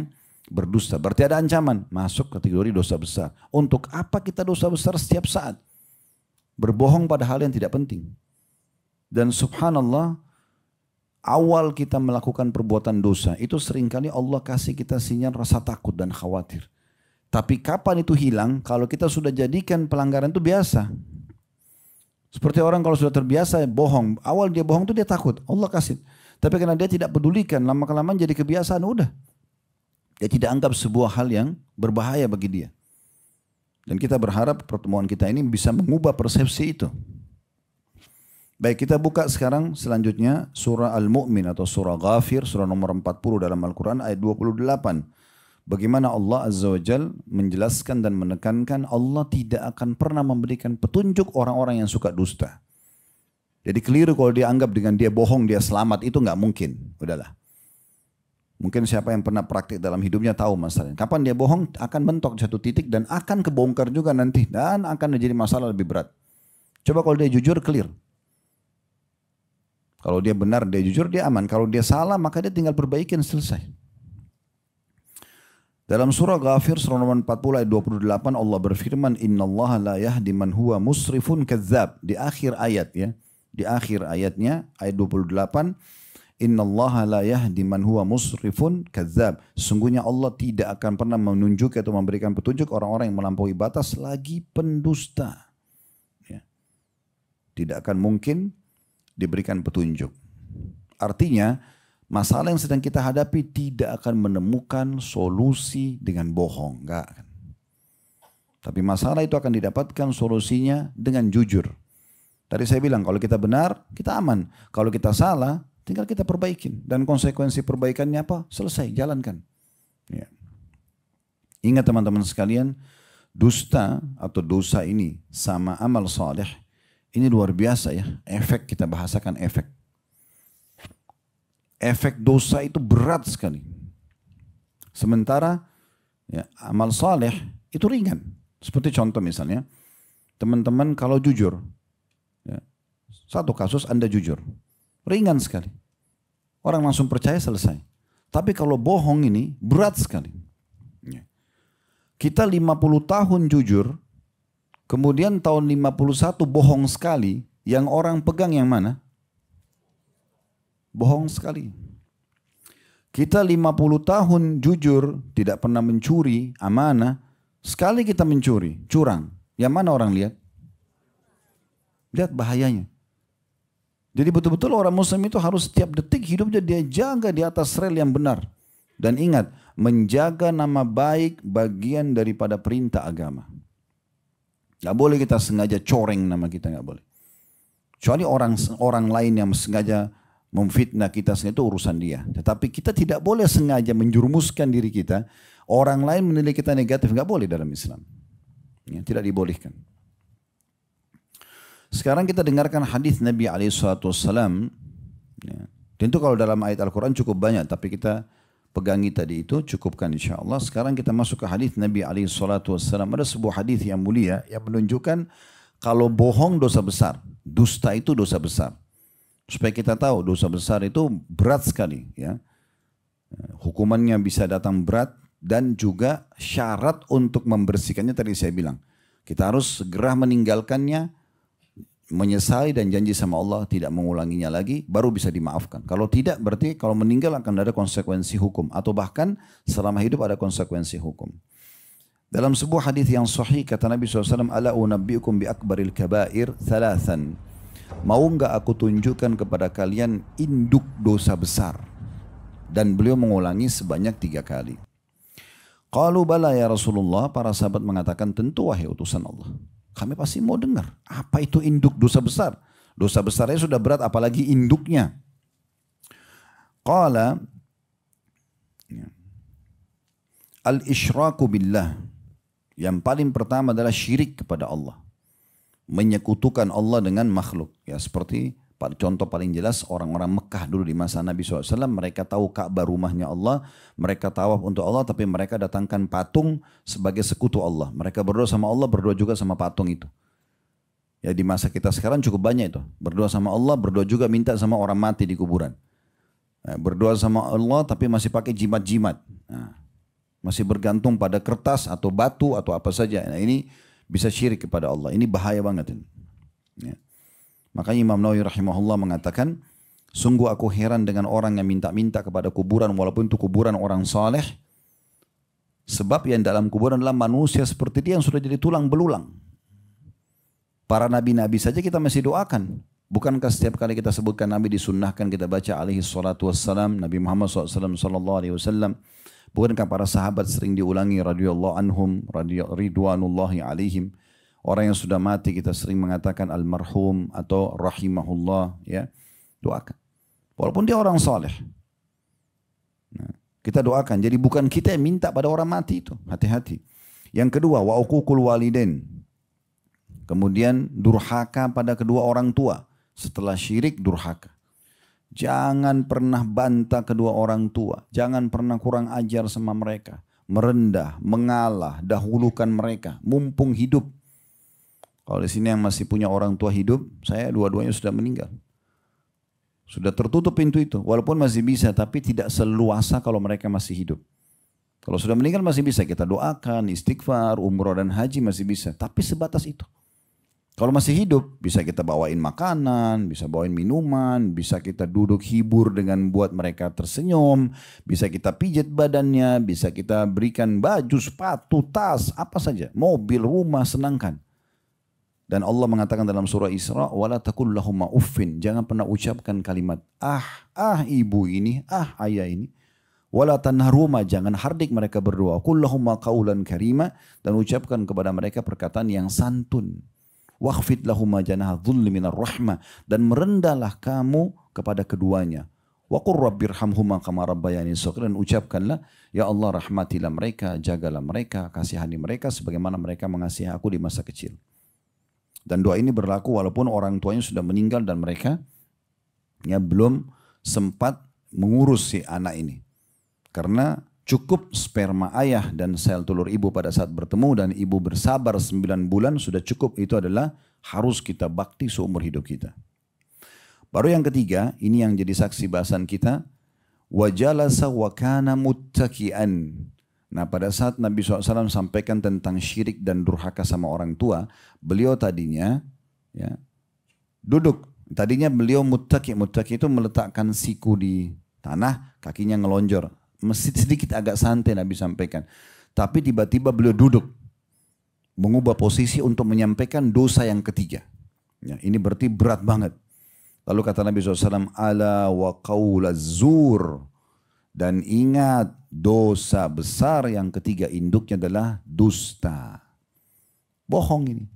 berdusta. Berarti ada ancaman, masuk kategori dosa besar. Untuk apa kita dosa besar setiap saat? Berbohong pada hal yang tidak penting. Dan subhanallah, awal kita melakukan perbuatan dosa, itu seringkali Allah kasih kita sinyal rasa takut dan khawatir. Tapi kapan itu hilang? Kalau kita sudah jadikan pelanggaran itu biasa. Seperti orang kalau sudah terbiasa bohong, awal dia bohong itu dia takut, Allah kasih. Tapi karena dia tidak pedulikan, lama-kelamaan jadi kebiasaan, udah. Dia tidak anggap sebuah hal yang berbahaya bagi dia. Dan kita berharap pertemuan kita ini bisa mengubah persepsi itu. Baik, kita buka sekarang selanjutnya surah Al-Mu'min atau surah Ghafir, surah nomor 40 dalam Al-Quran ayat 28. Bagaimana Allah Azza wa Jal menjelaskan dan menekankan Allah tidak akan pernah memberikan petunjuk orang-orang yang suka dusta. Jadi keliru kalau dia anggap dengan dia bohong dia selamat, itu nggak mungkin. Udahlah. Mungkin siapa yang pernah praktik dalam hidupnya tahu masalahnya. Kapan dia bohong akan mentok satu titik dan akan kebongkar juga nanti. Dan akan menjadi masalah lebih berat. Coba kalau dia jujur, clear. Kalau dia benar, dia jujur, dia aman. Kalau dia salah, maka dia tinggal perbaikin, selesai. Dalam surah Ghafir, surah nomor 40 ayat 28, Allah berfirman, Inna Allah la yahdi man huwa musrifun kazzab. Di akhir ayat ya. Di akhir ayatnya, ayat 28, Inna Allah la yahdi man huwa musrifun kazzab. Sesungguhnya Allah tidak akan pernah menunjuk atau memberikan petunjuk orang-orang yang melampaui batas lagi pendusta. Ya. Tidak akan mungkin diberikan petunjuk. Artinya masalah yang sedang kita hadapi tidak akan menemukan solusi dengan bohong. Enggak. Tapi masalah itu akan didapatkan solusinya dengan jujur. Tadi saya bilang kalau kita benar, kita aman. Kalau kita salah, tinggal kita perbaikin. Dan konsekuensi perbaikannya apa? Selesai, jalankan. Ya. Ingat teman-teman sekalian, dusta atau dosa ini sama amal saleh ini luar biasa ya. Efek, kita bahasakan efek. Efek dosa itu berat sekali. Sementara ya, amal saleh itu ringan. Seperti contoh misalnya, teman-teman kalau jujur, ya, satu kasus Anda jujur, ringan sekali. Orang langsung percaya, selesai. Tapi kalau bohong ini berat sekali. Ya. Kita 50 tahun jujur, kemudian tahun 51 bohong sekali, yang orang pegang yang mana? Bohong sekali. Kita 50 tahun jujur, tidak pernah mencuri, amanah. Sekali kita mencuri, curang. Yang mana orang lihat? Lihat bahayanya. Jadi betul-betul orang Muslim itu harus setiap detik hidupnya dia jaga di atas rel yang benar. Dan ingat, menjaga nama baik bagian daripada perintah agama. Gak boleh kita sengaja coreng nama kita, gak boleh. Kecuali orang lain yang sengaja memfitnah kita, itu urusan dia. Tetapi kita tidak boleh sengaja menjurumuskan diri kita. Orang lain menilai kita negatif, gak boleh dalam Islam. Ya, tidak dibolehkan. Sekarang kita dengarkan hadis Nabi SAW. Ya. Tentu kalau dalam ayat Al-Quran cukup banyak, tapi kita pegangi tadi itu, cukupkan insya Allah. Sekarang kita masuk ke hadis Nabi SAW. Ada sebuah hadis yang mulia yang menunjukkan kalau bohong dosa besar, dusta itu dosa besar. Supaya kita tahu dosa besar itu berat sekali. Ya. Hukumannya bisa datang berat dan juga syarat untuk membersihkannya tadi saya bilang. Kita harus segera meninggalkannya, menyesali dan janji sama Allah tidak mengulanginya lagi, baru bisa dimaafkan. Kalau tidak berarti kalau meninggal akan ada konsekuensi hukum. Atau bahkan selama hidup ada konsekuensi hukum. Dalam sebuah hadis yang sahih kata Nabi SAW, Ala unabbiukum bi akbaril kabair thalathan. Mau enggak aku tunjukkan kepada kalian induk dosa besar? Dan beliau mengulangi sebanyak 3 kali. Qalu bala ya Rasulullah, para sahabat mengatakan tentu wahai utusan Allah. Kami pasti mau dengar. Apa itu induk dosa besar? Dosa besarnya sudah berat apalagi induknya. Qala al-isyraku billah. Yang paling pertama adalah syirik kepada Allah. Menyekutukan Allah dengan makhluk. Ya seperti contoh paling jelas orang-orang Mekah dulu di masa Nabi SAW. Mereka tahu Ka'bah rumahnya Allah. Mereka tawaf untuk Allah. Tapi mereka datangkan patung sebagai sekutu Allah. Mereka berdoa sama Allah, berdoa juga sama patung itu. Ya di masa kita sekarang cukup banyak itu. Berdoa sama Allah, berdoa juga minta sama orang mati di kuburan. Berdoa sama Allah tapi masih pakai jimat-jimat. Masih bergantung pada kertas atau batu atau apa saja. Nah ini bisa syirik kepada Allah. Ini bahaya banget ini. Ya. Makanya Imam Nawawi rahimahullah mengatakan, sungguh aku heran dengan orang yang minta-minta kepada kuburan walaupun itu kuburan orang saleh. Sebab yang dalam kuburan adalah manusia seperti dia yang sudah jadi tulang belulang. Para nabi-nabi saja kita masih doakan. Bukankah setiap kali kita sebutkan nabi disunnahkan kita baca alaihi salatu wassalam, Nabi Muhammad SAW sallallahu alaihi wasallam. Bukankah para sahabat sering diulangi radhiyallahu anhum, ridwanullahi alaihim. Orang yang sudah mati kita sering mengatakan almarhum atau rahimahullah, ya doakan. Walaupun dia orang saleh, nah, kita doakan. Jadi bukan kita yang minta pada orang mati itu, hati-hati. Yang kedua, wa uququl walidain. Kemudian durhaka pada kedua orang tua. Setelah syirik durhaka. Jangan pernah bantah kedua orang tua, jangan pernah kurang ajar sama mereka, merendah, mengalah, dahulukan mereka, mumpung hidup. Kalau di sini yang masih punya orang tua hidup, saya dua-duanya sudah meninggal. Sudah tertutup pintu itu. Walaupun masih bisa, tapi tidak seluasa kalau mereka masih hidup. Kalau sudah meninggal masih bisa kita doakan, istighfar, umroh dan haji masih bisa. Tapi sebatas itu. Kalau masih hidup, bisa kita bawain makanan, bisa bawain minuman, bisa kita duduk hibur dengan buat mereka tersenyum, bisa kita pijat badannya, bisa kita berikan baju, sepatu, tas, apa saja. Mobil, rumah, senangkan. Dan Allah mengatakan dalam surah Isra, wala taqul lahumma uffin, jangan pernah ucapkan kalimat ibu ini, ayah ini. Wala tanharuma, jangan hardik mereka berdua. Qul lahum qawlan karima, dan ucapkan kepada mereka perkataan yang santun. Wakhfid lahum janaha dhulli minar rahmah, dan merendahlah kamu kepada keduanya. Wa qur rabbirhamhuma kama rabbayani shaghira, dan ucapkanlah, ya Allah rahmatilah mereka, jagalah mereka, kasihani mereka sebagaimana mereka mengasihi aku di masa kecil. Dan doa ini berlaku walaupun orang tuanya sudah meninggal dan mereka ya belum sempat mengurus si anak ini. Karena cukup sperma ayah dan sel telur ibu pada saat bertemu dan ibu bersabar 9 bulan sudah cukup. Itu adalah harus kita bakti seumur hidup kita. Baru yang ketiga, ini yang jadi saksi bahasan kita. Wajalasa wa kana muttaki'an. Nah pada saat Nabi SAW sampaikan tentang syirik dan durhaka sama orang tua, beliau tadinya ya, duduk. Tadinya beliau muttaki. Muttaki itu meletakkan siku di tanah, kakinya ngelonjor. Mesti sedikit agak santai Nabi sampaikan. Tapi tiba-tiba beliau duduk. Mengubah posisi untuk menyampaikan dosa yang ketiga. Ya, ini berarti berat banget. Lalu kata Nabi SAW, ala wa qawla zur. Dan ingat dosa besar yang ketiga induknya adalah dusta. Bohong ini.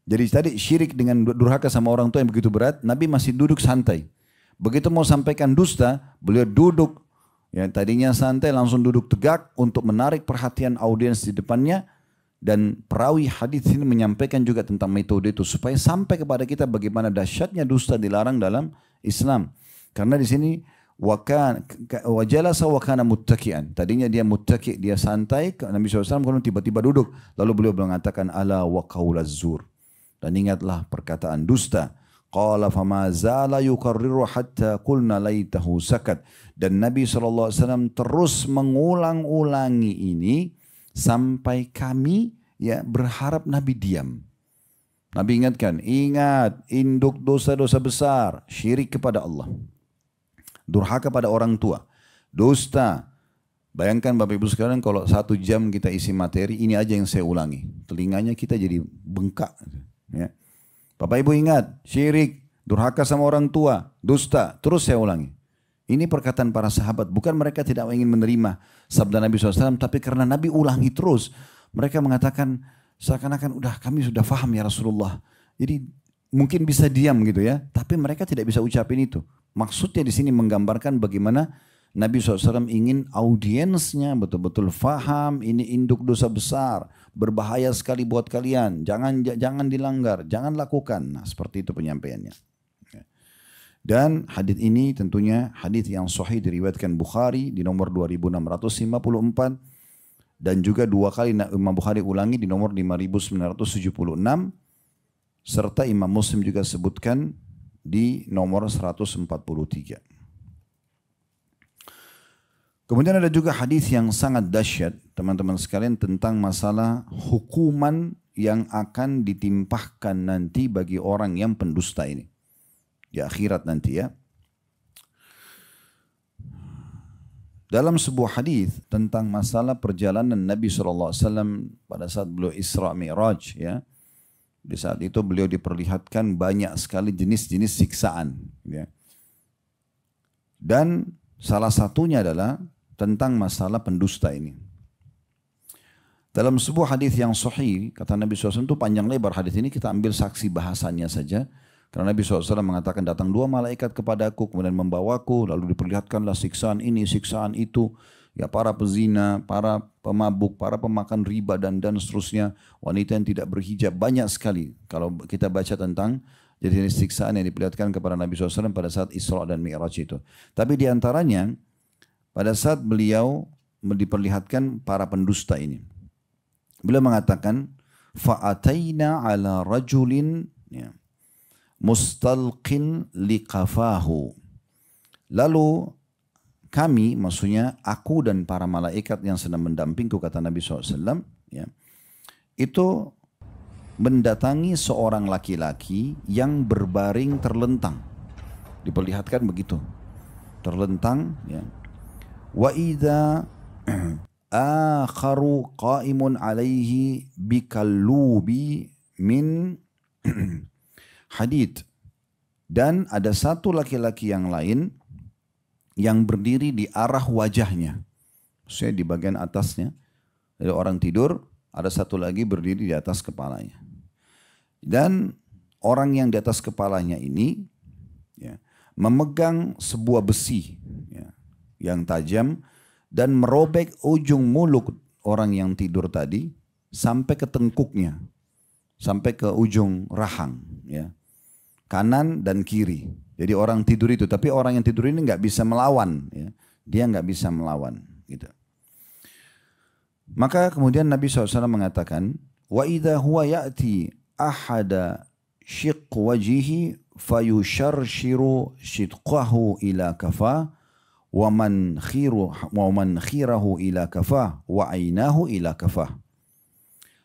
Jadi tadi syirik dengan durhaka sama orang tua yang begitu berat, Nabi masih duduk santai. Begitu mau sampaikan dusta, beliau duduk. Ya, tadinya santai langsung duduk tegak untuk menarik perhatian audiens di depannya. Dan perawi hadis ini menyampaikan juga tentang metode itu supaya sampai kepada kita bagaimana dahsyatnya dusta dilarang dalam Islam. Karena di sini wajalasa wa kana muttaki'an. Tadinya dia muttaki, dia santai. Nabi SAW kemudian tiba-tiba duduk. Lalu beliau mengatakan ala wa qaulaz zur. Dan ingatlah perkataan dusta. Qala fama zala yukarriru hatta qulna laitahu sakat. Dan Nabi SAW terus mengulang-ulangi ini sampai kami ya berharap Nabi diam. Nabi ingatkan, ingat induk dosa-dosa besar, syirik kepada Allah, durhaka pada orang tua, dusta. Bayangkan Bapak Ibu sekalian kalau 1 jam kita isi materi, ini aja yang saya ulangi. Telinganya kita jadi bengkak. Ya. Bapak Ibu ingat, syirik, durhaka sama orang tua, dusta, terus saya ulangi. Ini perkataan para sahabat, bukan mereka tidak ingin menerima sabda Nabi SAW, tapi karena Nabi ulangi terus, mereka mengatakan seakan-akan udah kami sudah faham ya Rasulullah. Jadi mungkin bisa diam gitu ya, tapi mereka tidak bisa ucapin itu. Maksudnya di sini menggambarkan bagaimana Nabi SAW ingin audiensnya betul-betul faham ini induk dosa besar, berbahaya sekali buat kalian, jangan dilanggar, jangan lakukan. Nah seperti itu penyampaiannya. Dan hadis ini tentunya hadis yang sahih diriwayatkan Bukhari di nomor 2654 dan juga 2 kali Imam Bukhari ulangi di nomor 5976 serta Imam Muslim juga sebutkan di nomor 143. Kemudian ada juga hadis yang sangat dahsyat teman-teman sekalian tentang masalah hukuman yang akan ditimpahkan nanti bagi orang yang pendusta ini. Di akhirat nanti ya. Dalam sebuah hadis tentang masalah perjalanan Nabi SAW pada saat beliau Isra Mi'raj ya. Di saat itu beliau diperlihatkan banyak sekali jenis-jenis siksaan ya. Dan salah satunya adalah tentang masalah pendusta ini. Dalam sebuah hadis yang sahih kata Nabi SAW itu panjang lebar hadis ini, kita ambil saksi bahasannya saja. Karena Nabi SAW mengatakan datang 2 malaikat kepadaku kemudian membawaku lalu diperlihatkanlah siksaan ini, siksaan itu. Ya para pezina, para pemabuk, para pemakan riba dan seterusnya. Wanita yang tidak berhijab banyak sekali. Kalau kita baca tentang jenis siksaan yang diperlihatkan kepada Nabi SAW pada saat Isra dan Mi'raj itu. Tapi diantaranya pada saat beliau diperlihatkan para pendusta ini. Beliau mengatakan fa'ataina ala rajulin ya, mustalqin liqafahu. Lalu kami, maksudnya aku dan para malaikat yang sedang mendampingku kata Nabi SAW, ya, itu mendatangi seorang laki-laki yang berbaring terlentang. Diperlihatkan begitu, terlentang. Ya. Wa idza akharu qaimun alaihi bikallubi min hadid. Dan ada satu laki-laki yang lain yang berdiri di arah wajahnya. Maksudnya di bagian atasnya. Jadi orang tidur, ada satu lagi berdiri di atas kepalanya. Dan orang yang di atas kepalanya ini ya, memegang sebuah besi ya, yang tajam dan merobek ujung mulut orang yang tidur tadi sampai ke tengkuknya, sampai ke ujung rahang, ya, kanan dan kiri. Jadi orang tidur itu, tapi orang yang tidur ini nggak bisa melawan, ya. Dia nggak bisa melawan, gitu. Maka kemudian Nabi SAW mengatakan, wa idha huwa ya'ti ahada syiq wajihi fayusharshiru shidqahu ila kafa wa man khirahu ila kafa wa ainahu ila kafa.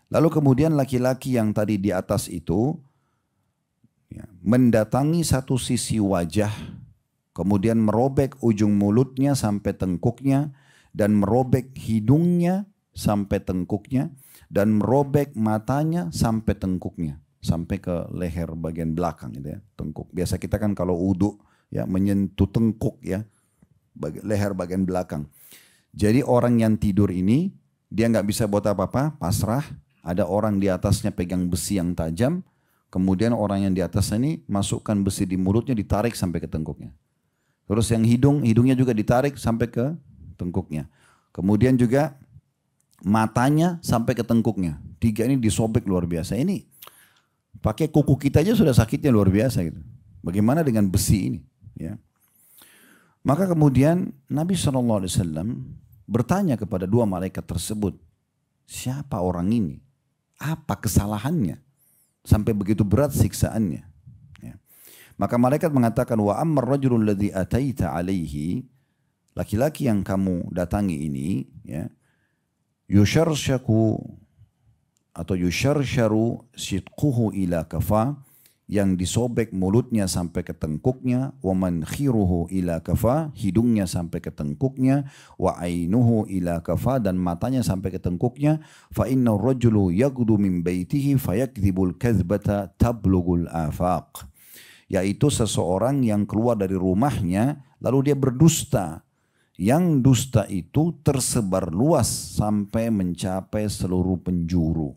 Lalu kemudian laki-laki yang tadi di atas itu ya, mendatangi satu sisi wajah, kemudian merobek ujung mulutnya sampai tengkuknya, dan merobek hidungnya sampai tengkuknya, dan merobek matanya sampai tengkuknya, sampai ke leher bagian belakang gitu ya, tengkuk. Biasa kita kan kalau wudu ya menyentuh tengkuk ya, leher bagian belakang. Jadi orang yang tidur ini dia nggak bisa buat apa-apa, pasrah. Ada orang di atasnya pegang besi yang tajam, kemudian orang yang di atasnya ini masukkan besi di mulutnya, ditarik sampai ke tengkuknya. Terus yang hidungnya juga ditarik sampai ke tengkuknya. Kemudian juga matanya sampai ke tengkuknya. 3 ini disobek luar biasa. Ini pakai kuku kita aja sudah sakitnya luar biasa gitu. Bagaimana dengan besi ini? Ya. Maka kemudian Nabi SAW bertanya kepada 2 malaikat tersebut, siapa orang ini? Apa kesalahannya sampai begitu berat siksaannya? Ya. Maka malaikat mengatakan, wa ammar rajulul ladzi ataita alaihi, laki-laki yang kamu datangi ini ya, yusharshaku atau yusharsharu sidquhu ila kafa, yang disobek mulutnya sampai ke tengkuknya, wa mankhiruhu ila kafa, hidungnya sampai ke tengkuknya, wa ainuhu ila kafa, dan matanya sampai ke tengkuknya, fa inna rajulu yaghdu min baitihi fayakdzibul kadzbata tablugul afaq, yaitu seseorang yang keluar dari rumahnya lalu dia berdusta, yang dusta itu tersebar luas sampai mencapai seluruh penjuru.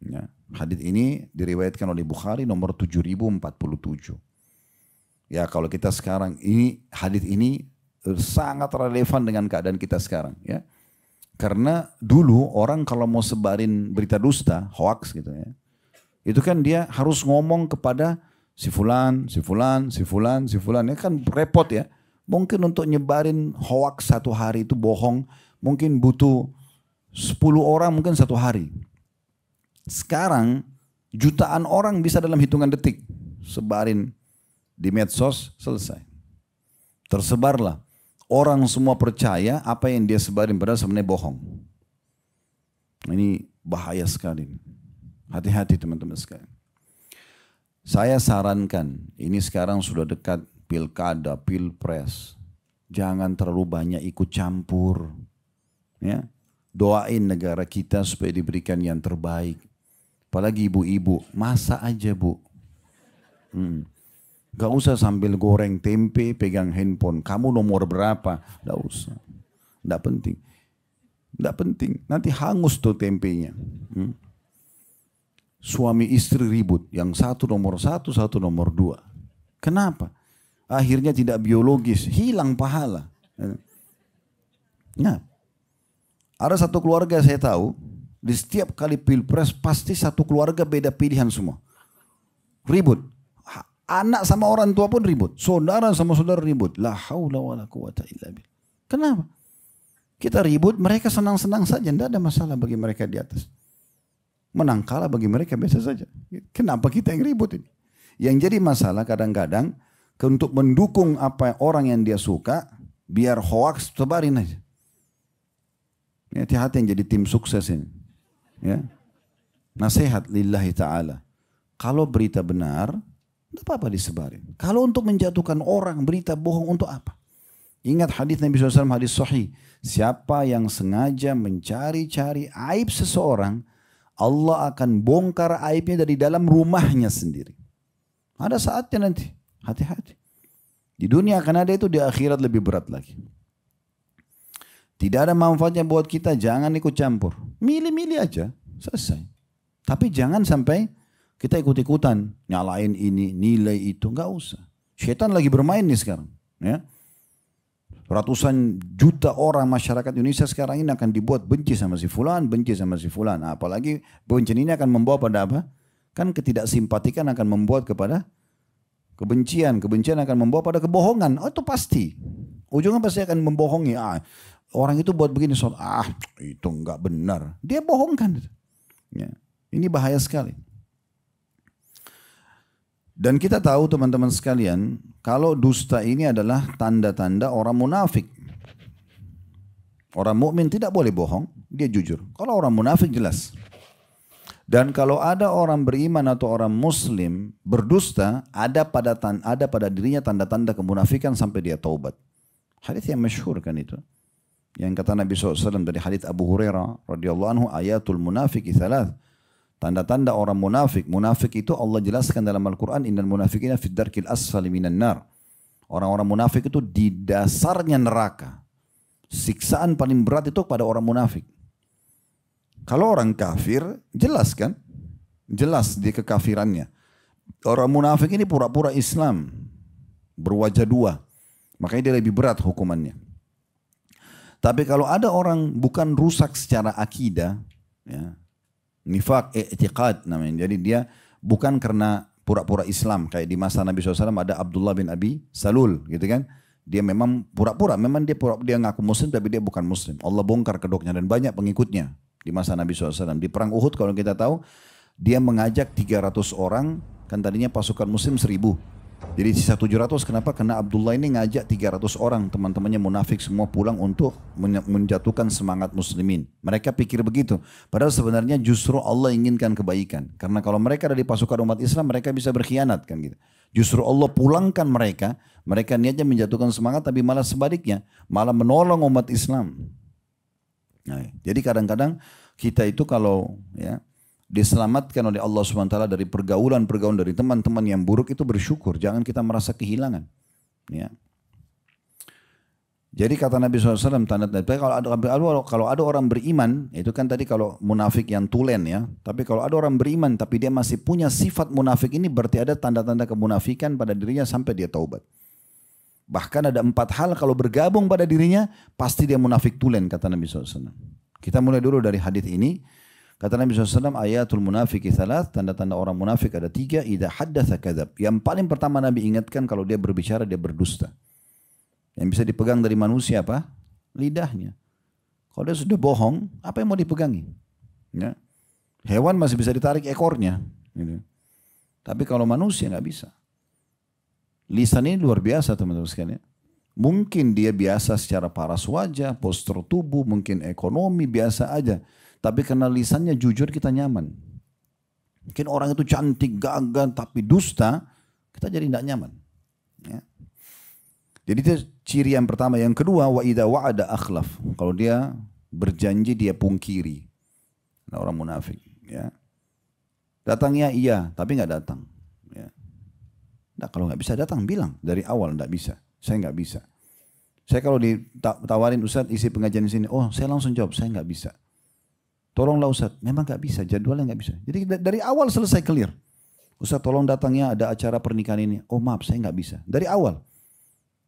Ya. Hadits ini diriwayatkan oleh Bukhari nomor 7047. Ya, kalau kita sekarang ini, hadits ini sangat relevan dengan keadaan kita sekarang ya. Karena dulu orang kalau mau sebarin berita dusta, hoax gitu ya, itu kan dia harus ngomong kepada si fulan, si fulan, si fulan, si fulan, ya kan repot ya. Mungkin untuk nyebarin hoax 1 hari itu bohong, mungkin butuh 10 orang mungkin 1 hari. Sekarang jutaan orang bisa dalam hitungan detik sebarin di medsos, selesai. Tersebarlah. Orang semua percaya apa yang dia sebarin padahal sebenarnya bohong. Ini bahaya sekali. Hati-hati teman-teman sekalian. Saya sarankan, ini sekarang sudah dekat pilkada, pilpres. Jangan terlalu banyak ikut campur. Ya. Doain negara kita supaya diberikan yang terbaik. Apalagi ibu-ibu, masak aja bu. Gak usah sambil goreng tempe, pegang handphone. Kamu nomor berapa? Gak usah. Gak penting. Gak penting. Nanti hangus tuh tempenya. Suami istri ribut. Yang satu nomor 1, satu nomor 2. Kenapa? Akhirnya tidak biologis. Hilang pahala. Nah, ada satu keluarga saya tahu. Di setiap kali pilpres pasti satu keluarga beda pilihan semua. Ribut. Anak sama orang tua pun ribut. Saudara sama saudara ribut. La haula wa la quwata illa billah. Kenapa? Kita ribut, mereka senang-senang saja. Tidak ada masalah bagi mereka di atas. Menang kalah bagi mereka biasa saja. Kenapa kita yang ribut ini? Yang jadi masalah kadang-kadang untuk mendukung apa orang yang dia suka, biar hoax tebarin aja. Hati-hati yang jadi tim sukses ini. Ya. Nasihat lillahi ta'ala. Kalau berita benar, tidak apa-apa disebarin. Kalau untuk menjatuhkan orang, berita bohong untuk apa? Ingat hadis Nabi SAW, hadis sahih. Siapa yang sengaja mencari-cari aib seseorang, Allah akan bongkar aibnya dari dalam rumahnya sendiri. Ada saatnya nanti, hati-hati. Di dunia akan ada itu, di akhirat lebih berat lagi. Tidak ada manfaatnya buat kita, jangan ikut campur. Milih-milih aja, selesai. Tapi jangan sampai kita ikut-ikutan, nyalain ini, nilai itu, nggak usah. Syaitan lagi bermain nih sekarang. Ya. Ratusan juta orang masyarakat Indonesia sekarang ini akan dibuat benci sama si fulan, benci sama si fulan. Apalagi bencian ini akan membawa pada apa? Kan ketidaksimpatikan akan membuat kepada kebencian. Kebencian akan membawa pada kebohongan. Oh itu pasti. Ujungnya pasti akan membohongi. Orang itu buat begini, itu enggak benar. Dia bohongkan. Ya. Ini bahaya sekali. Dan kita tahu teman-teman sekalian, kalau dusta ini adalah tanda-tanda orang munafik. Orang mukmin tidak boleh bohong, dia jujur. Kalau orang munafik jelas. Dan kalau ada orang beriman atau orang muslim berdusta, ada pada dirinya tanda-tanda kemunafikan sampai dia taubat. Hadits yang masyhur kan itu. Yang kata Nabi SAW dari hadits Abu Hurairah radhiyallahu anhu, ayatul munafiki thalath. Tanda-tanda orang munafik. Munafik itu Allah jelaskan dalam Al-Quran, innal munafikina fid darkil asfali minan nar. Orang-orang munafik itu di dasarnya neraka. Siksaan paling berat itu pada orang munafik. Kalau orang kafir, jelas kan? Jelas di kekafirannya. Orang munafik ini pura-pura Islam. Berwajah dua. Makanya dia lebih berat hukumannya. Tapi kalau ada orang bukan rusak secara akidah, ya, nifaq i'tiqad namanya. Jadi dia bukan karena pura-pura Islam. Kayak di masa Nabi SAW ada Abdullah bin Abi Salul gitu kan. Dia memang pura-pura. Memang dia ngaku muslim tapi dia bukan muslim. Allah bongkar kedoknya dan banyak pengikutnya di masa Nabi SAW. Di perang Uhud kalau kita tahu dia mengajak 300 orang. Kan tadinya pasukan muslim 1000. Jadi sisa 700 kenapa? Karena Abdullah ini ngajak 300 orang teman-temannya munafik semua pulang untuk menjatuhkan semangat muslimin. Mereka pikir begitu. Padahal sebenarnya justru Allah inginkan kebaikan. Karena kalau mereka ada di pasukan umat Islam mereka bisa berkhianat kan gitu. Justru Allah pulangkan mereka. Mereka niatnya menjatuhkan semangat tapi malah sebaliknya. Malah menolong umat Islam. Nah, jadi kadang-kadang kita itu kalau ya diselamatkan oleh Allah SWT dari pergaulan-pergaulan dari teman-teman yang buruk itu bersyukur. Jangan kita merasa kehilangan. Ya. Jadi kata Nabi SAW, kalau ada orang beriman, itu kan tadi kalau munafik yang tulen ya. Tapi kalau ada orang beriman tapi dia masih punya sifat munafik ini berarti ada tanda-tanda kemunafikan pada dirinya sampai dia taubat. Bahkan ada 4 hal kalau bergabung pada dirinya pasti dia munafik tulen kata Nabi SAW. Kita mulai dulu dari hadis ini. Kata Nabi SAW, ayatul munafiki thalath, tanda-tanda orang munafik ada 3, idha haddatha kadzab. Yang paling pertama Nabi ingatkan kalau dia berbicara dia berdusta. Yang bisa dipegang dari manusia apa? Lidahnya. Kalau dia sudah bohong, apa yang mau dipegangi? Ya. Hewan masih bisa ditarik ekornya. Gitu. Tapi kalau manusia nggak bisa. Lisan ini luar biasa teman-teman sekalian. Mungkin dia biasa secara paras wajah, postur tubuh, mungkin ekonomi biasa aja. Tapi karena lisannya jujur kita nyaman. Mungkin orang itu cantik, gagah, tapi dusta, kita jadi tidak nyaman. Ya. Jadi itu ciri yang pertama. Yang kedua, wa idza wa'ada akhlaf. Kalau dia berjanji dia pungkiri. Nah, orang munafik. Ya. Datangnya iya, tapi nggak datang. Ya. Nah, kalau nggak bisa datang, bilang dari awal nggak bisa. Saya nggak bisa. Saya kalau ditawarin Ustaz isi pengajian di sini, oh saya langsung jawab, saya nggak bisa. Tolonglah Ustaz, memang gak bisa, jadwalnya gak bisa. Jadi dari awal selesai clear. Ustaz tolong datangnya ada acara pernikahan ini. Oh maaf saya gak bisa. Dari awal.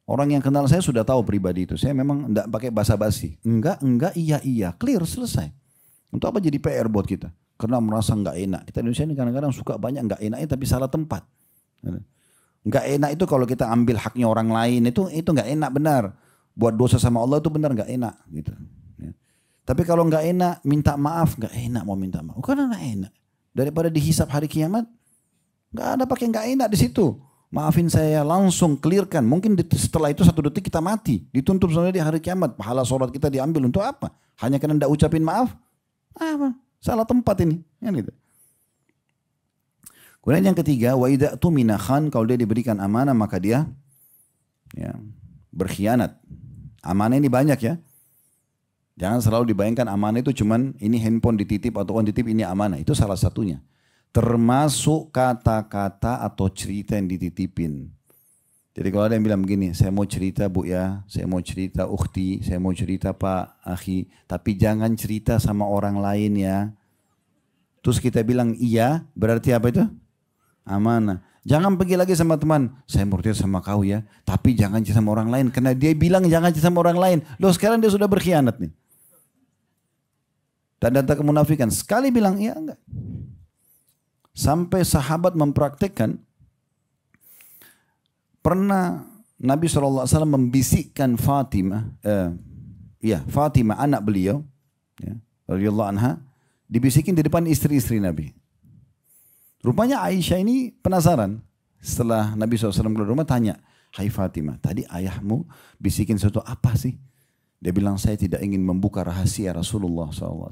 Orang yang kenal saya sudah tahu pribadi itu. Saya memang gak pakai basa-basi. Enggak, iya. Clear, selesai. Untuk apa jadi PR buat kita? Karena merasa gak enak. Kita Indonesia ini kadang-kadang suka banyak gak enaknya tapi salah tempat. Gak enak itu kalau kita ambil haknya orang lain. Itu gak enak benar. Buat dosa sama Allah itu benar gak enak. Gitu. Tapi kalau nggak enak minta maaf, nggak enak mau minta maaf. Karena nggak enak. Daripada dihisap hari kiamat, nggak ada pakai nggak enak di situ. Maafin saya langsung clearkan. Mungkin setelah itu 1 detik kita mati, dituntut sebenarnya di hari kiamat. Pahala sholat kita diambil untuk apa? Hanya karena nggak ucapin maaf? Apa? Salah tempat ini. Kan gitu. Kemudian yang ketiga, wa idza tumina khan, kalau dia diberikan amanah maka dia ya, berkhianat. Amanah ini banyak ya. Jangan selalu dibayangkan amanah itu cuman ini handphone dititip atau orang dititip ini amanah. Itu salah satunya. Termasuk kata-kata atau cerita yang dititipin. Jadi kalau ada yang bilang begini, saya mau cerita Bu ya, saya mau cerita ukhti, saya mau cerita Pak, akhi, tapi jangan cerita sama orang lain ya. Terus kita bilang iya, berarti apa itu? Amanah. Jangan pergi lagi sama teman, saya mau cerita sama kau ya, tapi jangan cerita sama orang lain. Karena dia bilang jangan cerita sama orang lain. Loh sekarang dia sudah berkhianat nih. Tanda-tanda kemunafikan. Sekali bilang iya enggak. Sampai sahabat mempraktekkan, pernah Nabi SAW membisikkan Fatimah, Fatimah anak beliau, ya, radhiyallahu anha, dibisikin di depan istri-istri Nabi. Rupanya Aisyah ini penasaran. Setelah Nabi SAW keluar rumah tanya, hai Fatimah, tadi ayahmu bisikin sesuatu apa sih? Dia bilang, saya tidak ingin membuka rahasia Rasulullah SAW.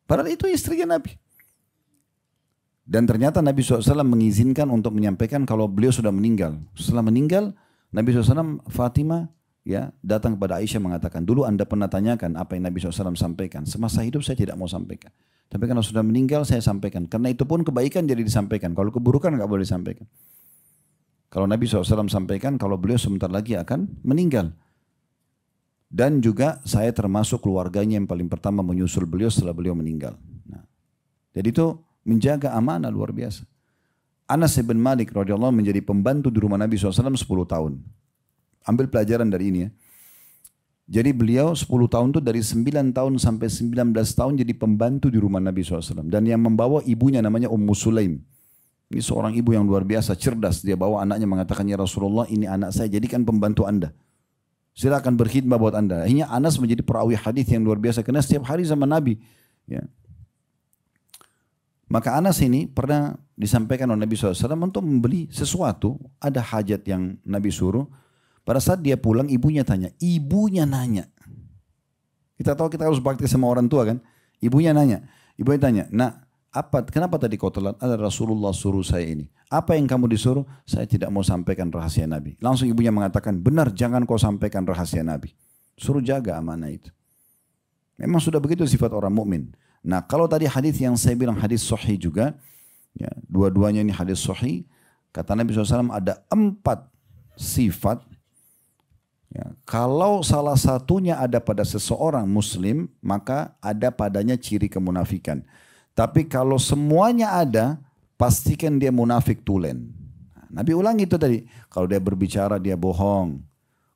Padahal itu istrinya Nabi. Dan ternyata Nabi SAW mengizinkan untuk menyampaikan kalau beliau sudah meninggal. Setelah meninggal, Nabi SAW, Fatimah ya datang kepada Aisyah mengatakan, dulu anda pernah tanyakan apa yang Nabi SAW sampaikan. Semasa hidup saya tidak mau sampaikan. Tapi kalau sudah meninggal saya sampaikan. Karena itu pun kebaikan jadi disampaikan. Kalau keburukan nggak boleh disampaikan. Kalau Nabi SAW sampaikan kalau beliau sebentar lagi akan meninggal. Dan juga saya termasuk keluarganya yang paling pertama menyusul beliau setelah beliau meninggal. Nah, jadi itu menjaga amanah luar biasa. Anas bin Malik radhiyallahu menjadi pembantu di rumah Nabi SAW 10 tahun. Ambil pelajaran dari ini ya. Jadi beliau 10 tahun itu dari 9 tahun sampai 19 tahun jadi pembantu di rumah Nabi SAW. Dan yang membawa ibunya namanya Ummu Sulaim. Ini seorang ibu yang luar biasa, cerdas. Dia bawa anaknya mengatakan, ya Rasulullah ini anak saya jadikan pembantu anda. Silakan berkhidmat buat anda. Akhirnya Anas menjadi perawi hadis yang luar biasa. Karena setiap hari sama Nabi. Ya. Maka Anas ini pernah disampaikan oleh Nabi SAW untuk membeli sesuatu. Ada hajat yang Nabi suruh. Pada saat dia pulang ibunya tanya. Ibunya nanya. Kita tahu kita harus bakti sama orang tua kan. Ibunya nanya. Ibunya tanya. Nah kenapa tadi kau telat? Ada Rasulullah suruh saya ini. Apa yang kamu disuruh? Saya tidak mau sampaikan rahasia Nabi. Langsung ibunya mengatakan. Benar jangan kau sampaikan rahasia Nabi. Suruh jaga amanah itu. Memang sudah begitu sifat orang mukmin. Nah kalau tadi hadis yang saya bilang hadis sahih juga, ya, dua-duanya ini hadis sahih, kata Nabi SAW ada 4 sifat, ya, kalau salah satunya ada pada seseorang muslim, maka ada padanya ciri kemunafikan. Tapi kalau semuanya ada, pastikan dia munafik tulen. Nah, Nabi ulang itu tadi, kalau dia berbicara dia bohong,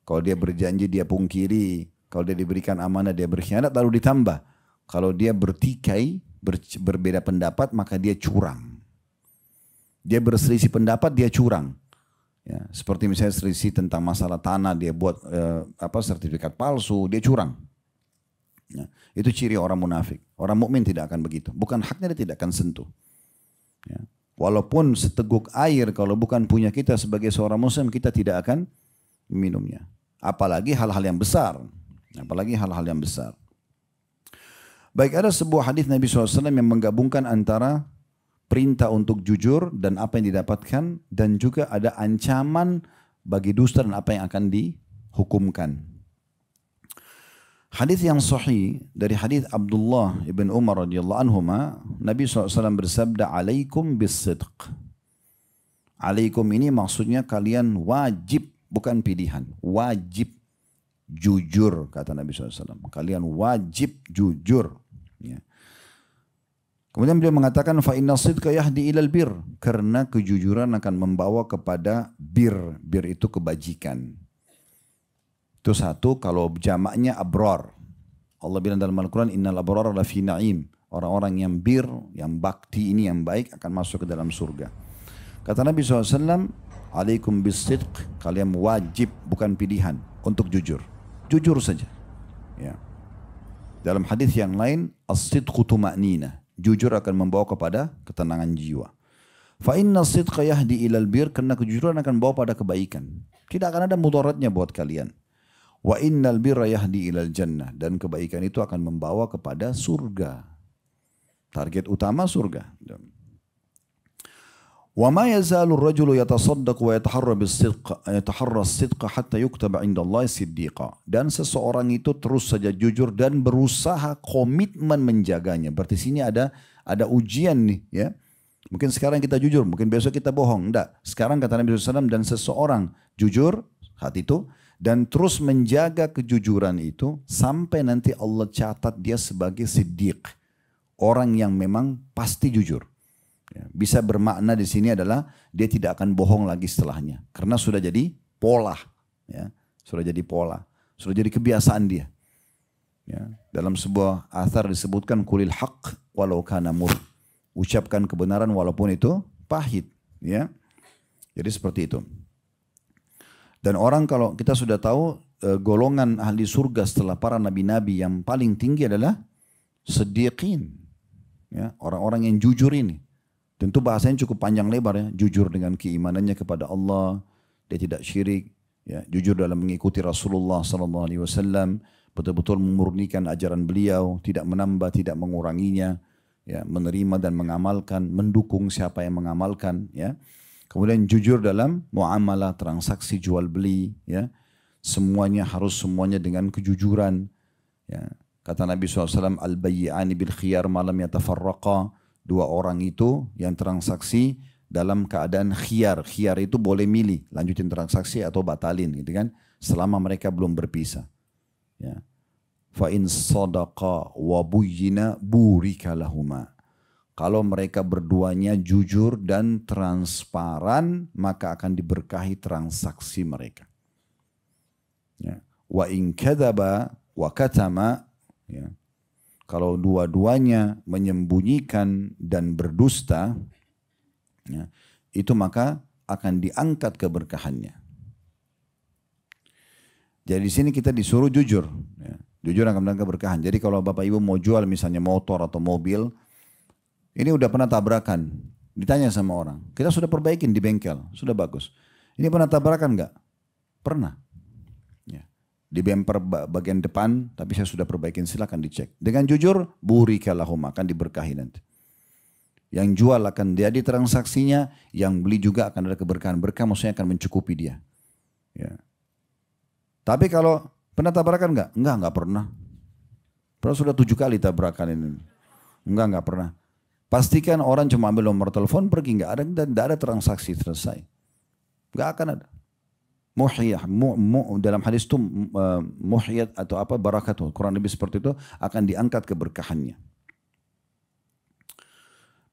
kalau dia berjanji dia pungkiri, kalau dia diberikan amanah dia berkhianat, lalu ditambah. Kalau dia bertikai, berbeda pendapat, maka dia curang. Dia berselisih pendapat, dia curang. Ya, seperti misalnya selisih tentang masalah tanah, dia buat sertifikat palsu, dia curang. Ya, itu ciri orang munafik. Orang mukmin tidak akan begitu. Bukan haknya dia tidak akan sentuh. Ya. Walaupun seteguk air, kalau bukan punya kita sebagai seorang muslim, kita tidak akan minumnya. Apalagi hal-hal yang besar. Apalagi hal-hal yang besar. Baik, ada sebuah hadis Nabi SAW yang menggabungkan antara perintah untuk jujur dan apa yang didapatkan, dan juga ada ancaman bagi dusta dan apa yang akan dihukumkan. Hadis yang sahih dari hadis Abdullah ibn Umar radhiyallahu anhuma, Nabi SAW bersabda, "Alaikum bis-sidq." Alaikum ini maksudnya kalian wajib, bukan pilihan, wajib jujur, kata Nabi SAW. Kalian wajib jujur. Ya. Kemudian beliau mengatakan fa inna sidqa yahdi ilal bir, karena kejujuran akan membawa kepada bir. Bir itu kebajikan. Itu satu, kalau jamaknya abrar. Allah bilang dalam Al-Quran innal abrar lafi na'im. Orang-orang yang bir, yang bakti ini yang baik akan masuk ke dalam surga. Kata Nabi SAW, alaikum bis-sidq, kalian wajib bukan pilihan untuk jujur. Jujur saja. Ya. Dalam hadis yang lain, as-sidqu tuma'nina. Jujur akan membawa kepada ketenangan jiwa. Fa inna as-sidqa yahdi ilal bir, karena kejujuran akan membawa pada kebaikan. Tidak akan ada mudaratnya buat kalian. Wa innal birra yahdi ilal jannah, dan kebaikan itu akan membawa kepada surga. Target utama surga. Wa ma yazalu ar-rajulu yatasaddaq wa yataharra as-sidqa hatta yuktaba 'inda Allah siddiqa. Dan seseorang itu terus saja jujur dan berusaha komitmen menjaganya. Berarti sini ada ujian nih, ya. Mungkin sekarang kita jujur, mungkin besok kita bohong. Enggak. Sekarang kata Nabi SAW, dan seseorang jujur saat itu, dan terus menjaga kejujuran itu, sampai nanti Allah catat dia sebagai siddiq. Orang yang memang pasti jujur. Ya, bisa bermakna di sini adalah dia tidak akan bohong lagi setelahnya. Karena sudah jadi pola. Ya, sudah jadi pola. Sudah jadi kebiasaan dia. Ya, dalam sebuah athar disebutkan, kulil haq walau kana mur. Ucapkan kebenaran walaupun itu pahit. Ya, jadi seperti itu. Dan orang, kalau kita sudah tahu golongan ahli surga setelah para nabi-nabi yang paling tinggi adalah siddiqin. Ya, orang-orang yang jujur ini. Tentu bahasanya cukup panjang lebar ya. Jujur dengan keimanannya kepada Allah. Dia tidak syirik. Ya, jujur dalam mengikuti Rasulullah SAW. Betul-betul memurnikan ajaran beliau. Tidak menambah, tidak menguranginya. Ya, menerima dan mengamalkan. Mendukung siapa yang mengamalkan. Ya. Kemudian jujur dalam muamalah, transaksi jual beli. Ya. Semuanya dengan kejujuran. Ya. Kata Nabi SAW, al-bayyi'ani bil khiyar malam yatafarraqa. Dua orang itu yang transaksi dalam keadaan khiyar. Khiyar itu boleh milih, lanjutin transaksi atau batalin gitu kan. Selama mereka belum berpisah. Ya. Fa in sadaqa wa buyyina burika lahuma. Kalau mereka berduanya jujur dan transparan, maka akan diberkahi transaksi mereka. Ya. Wa in kadzaba wa katama, ya. Kalau dua-duanya menyembunyikan dan berdusta, ya, itu maka akan diangkat keberkahannya. Jadi di sini kita disuruh jujur. Ya. Jujur akan menangkap keberkahan. Jadi kalau Bapak Ibu mau jual misalnya motor atau mobil, ini udah pernah tabrakan. Ditanya sama orang, kita sudah perbaikin di bengkel, sudah bagus. Ini pernah tabrakan enggak? Pernah. Di bumper bagian depan, tapi saya sudah perbaikin, silakan dicek. Dengan jujur, burika lahum, akan diberkahi nanti. Yang jual akan jadi transaksinya, yang beli juga akan ada keberkahan. Berkah maksudnya akan mencukupi dia. Ya. Tapi kalau pernah tabrakan enggak? Enggak pernah. Pernah sudah 7 kali tabrakan ini. Enggak pernah. Pastikan orang cuma ambil nomor telepon, pergi, enggak ada transaksi selesai. Enggak akan ada. Muhyah, dalam hadis itu muhyat atau apa barakatuh, kurang lebih seperti itu, akan diangkat keberkahannya.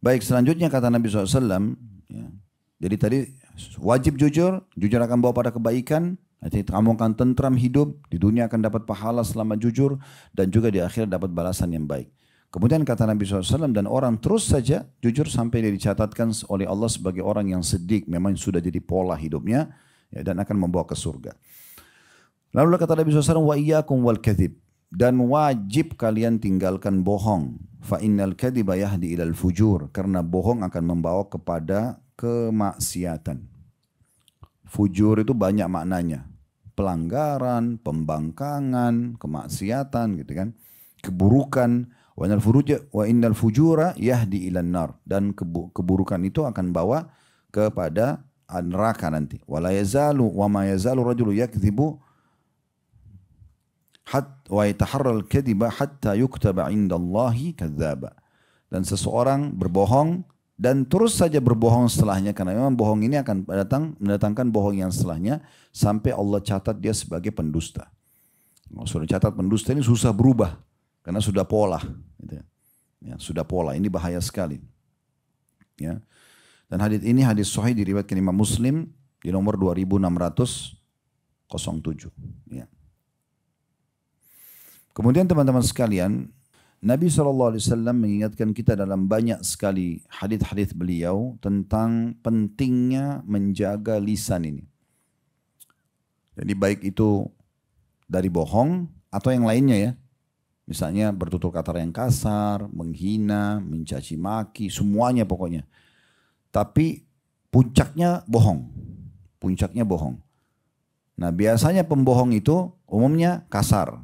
Baik, selanjutnya kata Nabi SAW, ya, jadi tadi wajib jujur akan bawa pada kebaikan, nanti kamu akan tentram hidup, di dunia akan dapat pahala selama jujur, dan juga di akhir dapat balasan yang baik. Kemudian kata Nabi SAW, dan orang terus saja jujur sampai dia dicatatkan oleh Allah sebagai orang yang siddiq, memang sudah jadi pola hidupnya, ya, dan akan membawa ke surga. Lalu kata Nabi SAW, wa iyyakum wal kadhib, dan wajib kalian tinggalkan bohong. Fa innal kadhiba yahdi ilal fujur, karena bohong akan membawa kepada kemaksiatan. Fujur itu banyak maknanya. Pelanggaran, pembangkangan, kemaksiatan gitu kan. Keburukan. Wa innal fujura yahdi ilan nar, dan keburukan itu akan bawa kepada neraka nanti. Wala yazalu wa ma yazalu rajulu yakdzibu wa yataharral kadhiba hatta yuktaba indallahi kadzdzaba. Dan seseorang berbohong dan terus saja berbohong setelahnya, karena memang bohong ini akan mendatangkan bohong yang setelahnya sampai Allah catat dia sebagai pendusta. Sudah catat pendusta ini susah berubah karena sudah pola, gitu ya, sudah pola. Ini bahaya sekali. Ya. Dan hadis ini hadis sahih diriwayatkan Imam Muslim di nomor 2607. Ya. Kemudian teman-teman sekalian, Nabi SAW mengingatkan kita dalam banyak sekali hadis-hadis beliau tentang pentingnya menjaga lisan ini. Jadi baik itu dari bohong atau yang lainnya ya. Misalnya bertutur kata yang kasar, menghina, mencaci maki, semuanya pokoknya. Tapi puncaknya bohong. Puncaknya bohong. Nah biasanya pembohong itu umumnya kasar.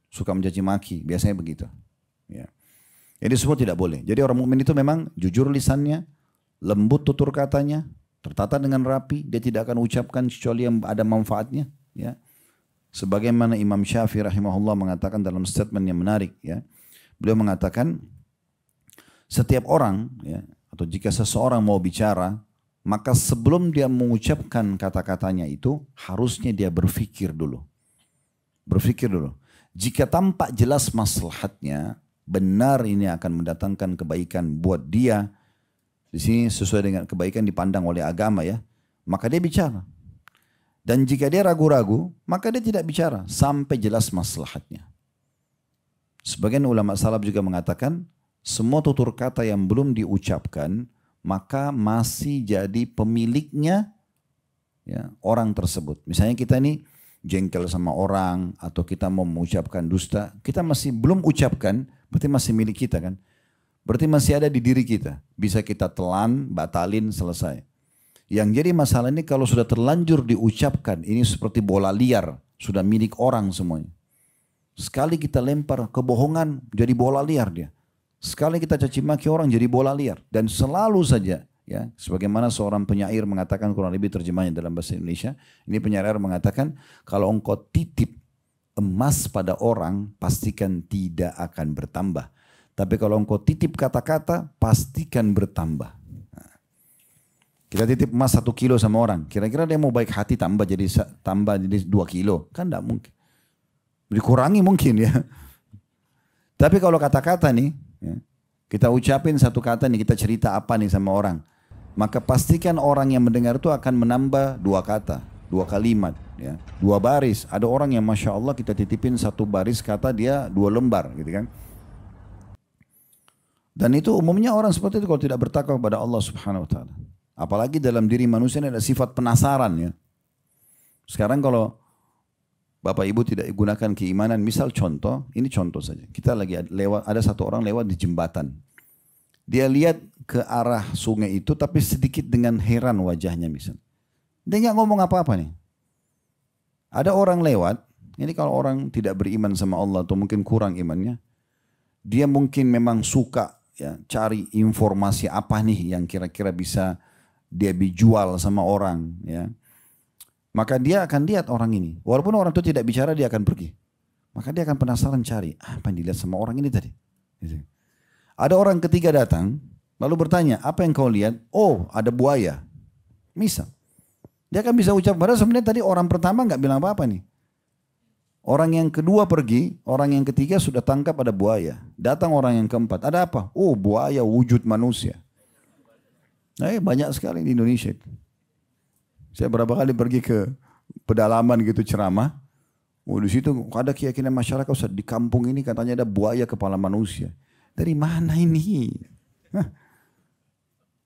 Suka mencaci maki. Biasanya begitu. Ya. Jadi semua tidak boleh. Jadi orang mukmin itu memang jujur lisannya. Lembut tutur katanya. Tertata dengan rapi. Dia tidak akan ucapkan kecuali yang ada manfaatnya. Ya. Sebagaimana Imam Syafi'i rahimahullah mengatakan dalam statement yang menarik. Ya. Beliau mengatakan setiap orang... ya, atau jika seseorang mau bicara, maka sebelum dia mengucapkan kata-katanya itu, harusnya dia berpikir dulu. Berpikir dulu. Jika tampak jelas maslahatnya, benar ini akan mendatangkan kebaikan buat dia. Di sini sesuai dengan kebaikan dipandang oleh agama ya. Maka dia bicara. Dan jika dia ragu-ragu, maka dia tidak bicara sampai jelas maslahatnya. Sebagian ulama salaf juga mengatakan, semua tutur kata yang belum diucapkan, maka masih jadi pemiliknya ya, orang tersebut. Misalnya kita ini jengkel sama orang, atau kita mau mengucapkan dusta, kita masih belum ucapkan, berarti masih milik kita kan. Berarti masih ada di diri kita. Bisa kita telan, batalin, selesai. Yang jadi masalah ini kalau sudah terlanjur diucapkan, ini seperti bola liar, sudah milik orang semuanya. Sekali kita lempar kebohongan, jadi bola liar dia. Sekali kita caci maki orang, jadi bola liar. Dan selalu saja, ya, sebagaimana seorang penyair mengatakan, kurang lebih terjemahnya dalam bahasa Indonesia, ini penyair mengatakan, kalau engkau titip emas pada orang, pastikan tidak akan bertambah. Tapi kalau engkau titip kata-kata, pastikan bertambah. Nah, kita titip emas 1 kilo sama orang, kira-kira dia mau baik hati tambah jadi 2 kilo? Kan tidak mungkin. Dikurangi mungkin ya. Tapi kalau kata-kata nih, ya, kita ucapin satu kata nih, kita cerita apa nih sama orang, maka pastikan orang yang mendengar itu akan menambah 2 kata, 2 kalimat, ya, 2 baris. Ada orang yang Masya Allah kita titipin 1 baris kata, dia 2 lembar gitu kan. Dan itu umumnya orang seperti itu kalau tidak bertakwa kepada Allah Subhanahu Wa Taala. Apalagi dalam diri manusia ini ada sifat penasaran ya. Sekarang kalau Bapak Ibu tidak gunakan keimanan, misal contoh, ini contoh saja. Kita lagi lewat, ada satu orang lewat di jembatan. Dia lihat ke arah sungai itu, tapi sedikit dengan heran wajahnya misal. Dia nggak ngomong apa-apa nih. Ada orang lewat, ini kalau orang tidak beriman sama Allah atau mungkin kurang imannya, dia mungkin memang suka ya cari informasi apa nih yang kira-kira bisa dia dijual sama orang ya. Maka dia akan lihat orang ini. Walaupun orang itu tidak bicara, dia akan pergi. Maka dia akan penasaran cari, apa yang dilihat sama orang ini tadi. Gitu. Ada orang ketiga datang, lalu bertanya, apa yang kau lihat? Oh, ada buaya. Misal. Dia akan bisa ucap, padahal sebenarnya tadi orang pertama nggak bilang apa-apa nih. Orang yang kedua pergi, orang yang ketiga sudah tangkap ada buaya. Datang orang yang keempat, ada apa? Oh, buaya wujud manusia. Nah, banyak sekali di Indonesia itu. Saya berapa kali pergi ke pedalaman gitu ceramah. Oh, di situ ada keyakinan masyarakat, Ustaz, di kampung ini katanya ada buaya kepala manusia. Dari mana ini? Hah?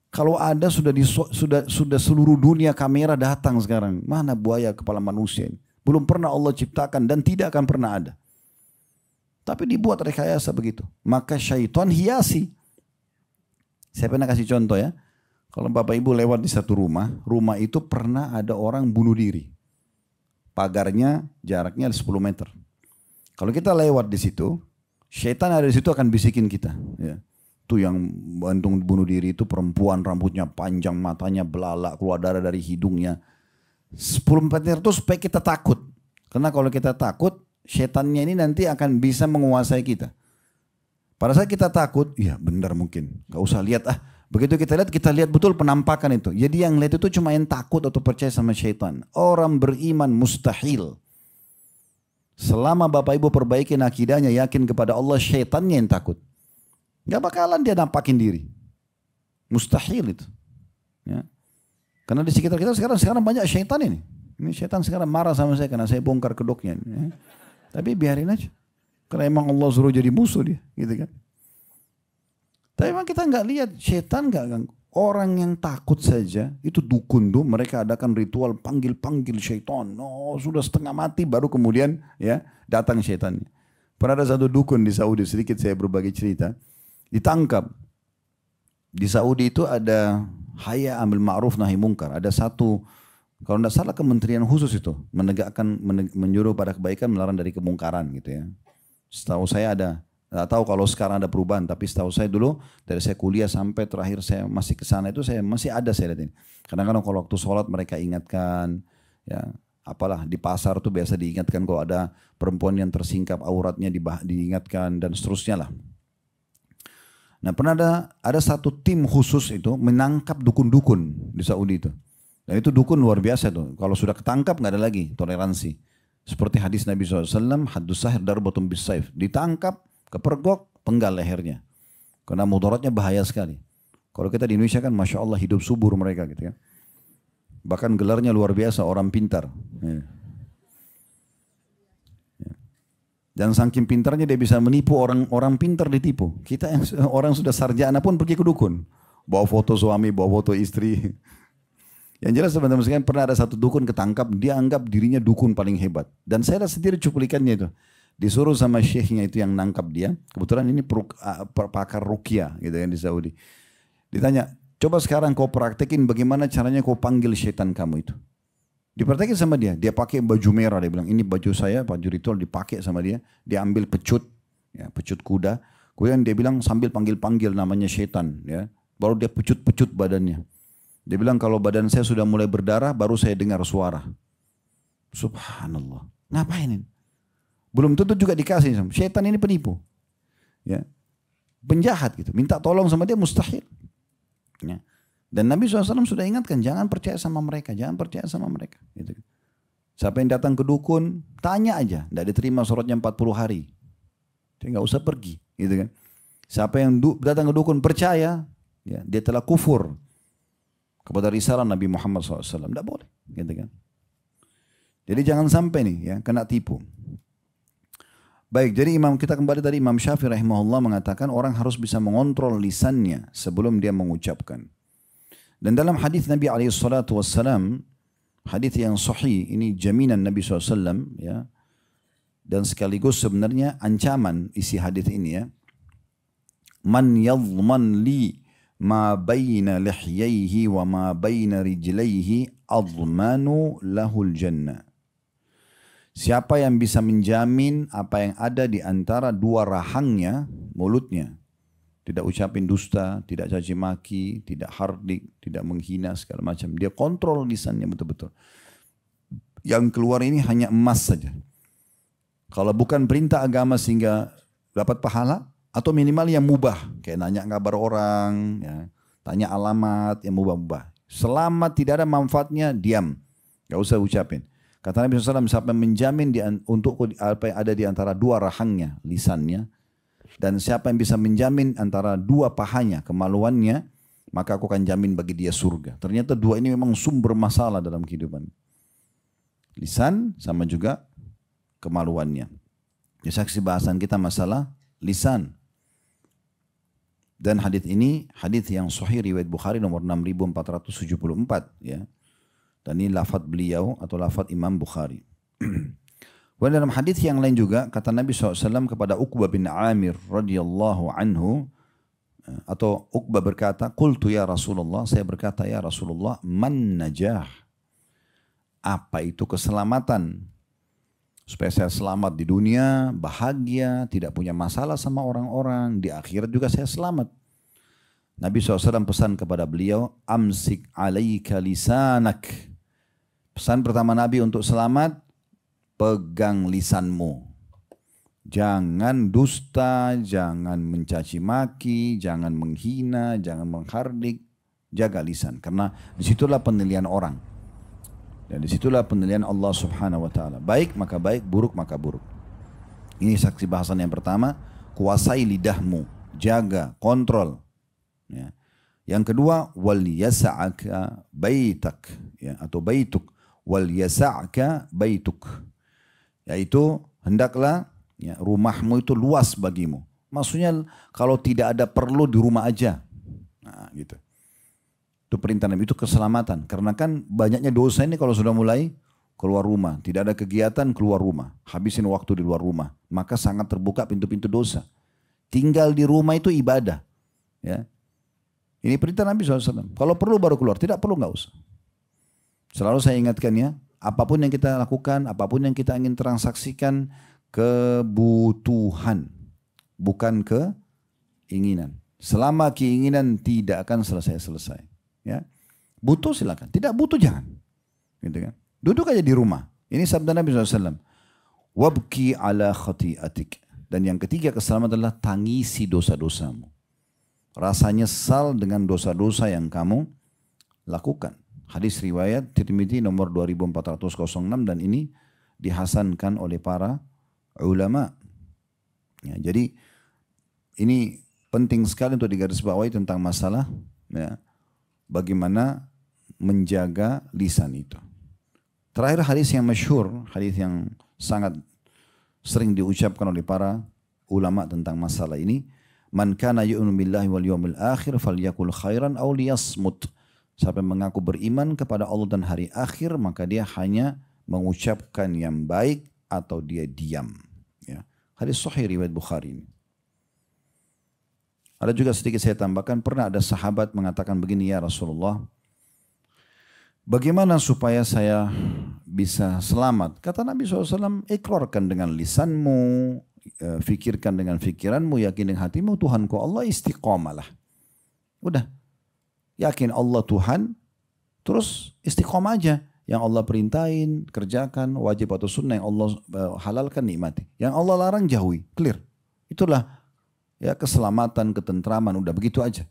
Kalau ada sudah seluruh dunia kamera datang sekarang. Mana buaya kepala manusia ini? Belum pernah Allah ciptakan dan tidak akan pernah ada. Tapi dibuat rekayasa begitu. Maka syaitan hiasi. Saya pernah kasih contoh ya. Kalau Bapak Ibu lewat di satu rumah, rumah itu pernah ada orang bunuh diri. Pagarnya jaraknya 10 meter. Kalau kita lewat di situ, syaitan ada di situ akan bisikin kita. Ya. Tuh yang bantung bunuh diri itu perempuan, rambutnya panjang, matanya belalak, keluar darah dari hidungnya. 10 meter itu supaya kita takut. Karena kalau kita takut, syaitannya ini nanti akan bisa menguasai kita. Pada saat kita takut, ya benar mungkin. Gak usah lihat Begitu kita lihat betul penampakan itu. Jadi yang lihat itu cuma yang takut atau percaya sama syaitan. Orang beriman mustahil. Selama Bapak Ibu perbaikin akidahnya, yakin kepada Allah, syaitannya yang takut. Gak bakalan dia nampakin diri. Mustahil itu. Ya. Karena di sekitar kita sekarang banyak syaitan ini. Ini syaitan sekarang marah sama saya karena saya bongkar kedoknya. Ya. Tapi biarin aja. Karena emang Allah suruh jadi musuh dia. Gitu kan. Tapi memang kita nggak lihat, syaitan nggak ganggu. Orang yang takut saja, itu dukun tuh, mereka adakan ritual panggil-panggil syaitan. Oh, sudah setengah mati baru kemudian ya datang syaitannya. Pernah ada satu dukun di Saudi, sedikit saya berbagi cerita, ditangkap. Di Saudi itu ada Hayya Amil Ma'ruf Nahi Munkar. Ada satu, kalau tidak salah kementerian khusus itu, menyuruh pada kebaikan, melarang dari kemungkaran gitu ya. Setahu saya ada. Tidak tahu kalau sekarang ada perubahan, tapi setahu saya dulu dari saya kuliah sampai terakhir saya masih ke sana itu saya masih ada saya lihat ini. Kadang-kadang kalau waktu sholat mereka ingatkan, ya apalah di pasar tuh biasa diingatkan kalau ada perempuan yang tersingkap auratnya diingatkan dan seterusnya lah. Nah pernah ada satu tim khusus itu menangkap dukun-dukun di Saudi itu. Dan itu dukun luar biasa tuh. Kalau sudah ketangkap nggak ada lagi toleransi. Seperti hadis Nabi SAW, haddus sahir darbatun bis saif. Ditangkap, kepergok, penggal lehernya. Karena mudaratnya bahaya sekali. Kalau kita di Indonesia kan Masya Allah hidup subur mereka gitu ya. Bahkan gelarnya luar biasa, orang pintar. Ya. Dan saking pintarnya dia bisa menipu orang pintar ditipu. Kita yang orang sudah sarjana pun pergi ke dukun. Bawa foto suami, bawa foto istri. Yang jelas teman-teman sekalian pernah ada satu dukun ketangkap, dia anggap dirinya dukun paling hebat. Dan saya sendiri cuplikannya itu. Disuruh sama syekhnya itu yang nangkap dia. Kebetulan ini pakar ruqyah gitu kan di Saudi. Ditanya, coba sekarang kau praktekin bagaimana caranya kau panggil syaitan kamu itu. Dipraktekin sama dia. Dia pakai baju merah. Dia bilang, ini baju saya, baju ritual dipakai sama dia. Dia ambil pecut, ya, pecut kuda. Kemudian dia bilang sambil panggil-panggil namanya syaitan. Ya. Baru dia pecut-pecut badannya. Dia bilang kalau badan saya sudah mulai berdarah, baru saya dengar suara. Subhanallah. Ngapain ini? Belum tentu juga dikasih. Syaitan ini penipu. Ya. Penjahat gitu. Minta tolong sama dia mustahil. Ya. Dan Nabi SAW sudah ingatkan, jangan percaya sama mereka, jangan percaya sama mereka. Gitu. Siapa yang datang ke dukun, tanya aja, tidak diterima suratnya 40 hari. Dia nggak usah pergi. Gitu kan. Siapa yang datang ke dukun, percaya, ya, dia telah kufur kepada risalah Nabi Muhammad SAW. Tidak boleh. Gitu kan. Jadi jangan sampai nih ya kena tipu. Baik, jadi kita kembali tadi Imam Syafi'i rahimahullah mengatakan orang harus bisa mengontrol lisannya sebelum dia mengucapkan. Dan dalam hadis Nabi SAW, hadis yang sahih, ini jaminan Nabi SAW, ya, dan sekaligus sebenarnya ancaman isi hadis ini ya. Man yadhman li ma baina lihyaihi wa ma baina rijlaihi admanu lahul jannah. Siapa yang bisa menjamin apa yang ada di antara dua rahangnya, mulutnya. Tidak ucapin dusta, tidak caci maki, tidak hardik, tidak menghina segala macam. Dia kontrol lisannya betul-betul. Yang keluar ini hanya emas saja. Kalau bukan perintah agama sehingga dapat pahala, atau minimal yang mubah. Kayak nanya kabar orang, ya, tanya alamat, yang mubah-mubah. Selama tidak ada manfaatnya, diam. Gak usah ucapin. Kata Nabi SAW, siapa yang menjamin untuk apa yang ada di antara dua rahangnya, lisannya, dan siapa yang bisa menjamin antara dua pahanya, kemaluannya, maka aku akan jamin bagi dia surga. Ternyata dua ini memang sumber masalah dalam kehidupan. Lisan sama juga kemaluannya. Di saksi bahasan kita masalah lisan. Dan hadis ini hadis yang sahih riwayat Bukhari nomor 6474 ya. Dan ini lafaz beliau atau lafaz Imam Bukhari. Dan dalam hadis yang lain juga kata Nabi SAW kepada Uqbah bin Amir radhiyallahu anhu, atau Uqbah berkata, "Qultu ya Rasulullah," saya berkata ya Rasulullah, "Man najah?" Apa itu keselamatan? Supaya saya selamat di dunia, bahagia, tidak punya masalah sama orang-orang, di akhirat juga saya selamat. Nabi SAW pesan kepada beliau, "Amsik alaika lisanak." Pesan pertama Nabi untuk selamat, pegang lisanmu. Jangan dusta, jangan mencaci maki, jangan menghina, jangan menghardik. Jaga lisan. Karena disitulah penilaian orang. Dan disitulah penilaian Allah Subhanahu wa ta'ala. Baik maka baik, buruk maka buruk. Ini saksi bahasan yang pertama. Kuasai lidahmu. Jaga, kontrol. Ya. Yang kedua, wal yasa'aka baitak. Ya, atau baituk. Wal yasa'aka baituk. Yaitu hendaklah ya, rumahmu itu luas bagimu. Maksudnya kalau tidak ada perlu di rumah aja. Nah, gitu. Itu perintah Nabi, itu keselamatan. Karena kan banyaknya dosa ini kalau sudah mulai keluar rumah. Tidak ada kegiatan keluar rumah. Habisin waktu di luar rumah. Maka sangat terbuka pintu-pintu dosa. Tinggal di rumah itu ibadah. Ya. Ini perintah Nabi SAW. Kalau perlu baru keluar. Tidak perlu nggak usah. Selalu saya ingatkan ya. Apapun yang kita lakukan, apapun yang kita ingin transaksikan, kebutuhan. Bukan keinginan. Selama keinginan tidak akan selesai-selesai. Ya. Butuh silakan. Tidak butuh jangan. Gitu kan. Duduk aja di rumah. Ini sabda Nabi SAW. Wabki ala khati'atik. Dan yang ketiga keselamatan adalah tangisi dosa-dosamu. rasa nyesal dengan dosa-dosa yang kamu lakukan. Hadis riwayat Tirmidzi nomor 2406 dan ini dihasankan oleh para ulama. Ya, jadi ini penting sekali untuk digarisbawahi tentang masalah ya, bagaimana menjaga lisan itu. Terakhir hadis yang masyhur, hadis yang sangat sering diucapkan oleh para ulama tentang masalah ini, man kana yu'minu billahi wal yawmil akhir falyakul khairan aw liyasmut. Siapa yang mengaku beriman kepada Allah dan hari akhir, maka dia hanya mengucapkan yang baik atau dia diam. Ya. Hadis sahih riwayat Bukhari ini. Ada juga sedikit saya tambahkan, pernah ada sahabat mengatakan begini, ya Rasulullah, bagaimana supaya saya bisa selamat? Kata Nabi SAW, ikrarkan dengan lisanmu, fikirkan dengan fikiranmu, yakin dengan hatimu, Tuhanku Allah, istiqamalah. Udah. Yakin Allah Tuhan, terus istiqomah aja. Yang Allah perintahin, kerjakan, wajib atau sunnah yang Allah halalkan, nikmati. Yang Allah larang, jauhi, clear. Itulah ya keselamatan, ketentraman, udah begitu aja.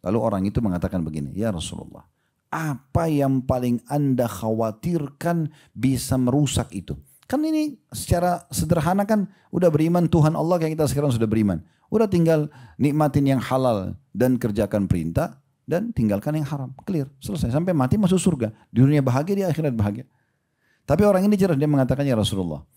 Lalu orang itu mengatakan begini, ya Rasulullah, apa yang paling Anda khawatirkan bisa merusak itu? Kan ini secara sederhana kan udah beriman Tuhan Allah kayak kita sekarang sudah beriman. Udah tinggal nikmatin yang halal dan kerjakan perintah. Dan tinggalkan yang haram, clear, selesai. Sampai mati masuk surga, di dunia bahagia, di akhirat bahagia. Tapi orang ini cerdas, dia mengatakan, ya Rasulullah,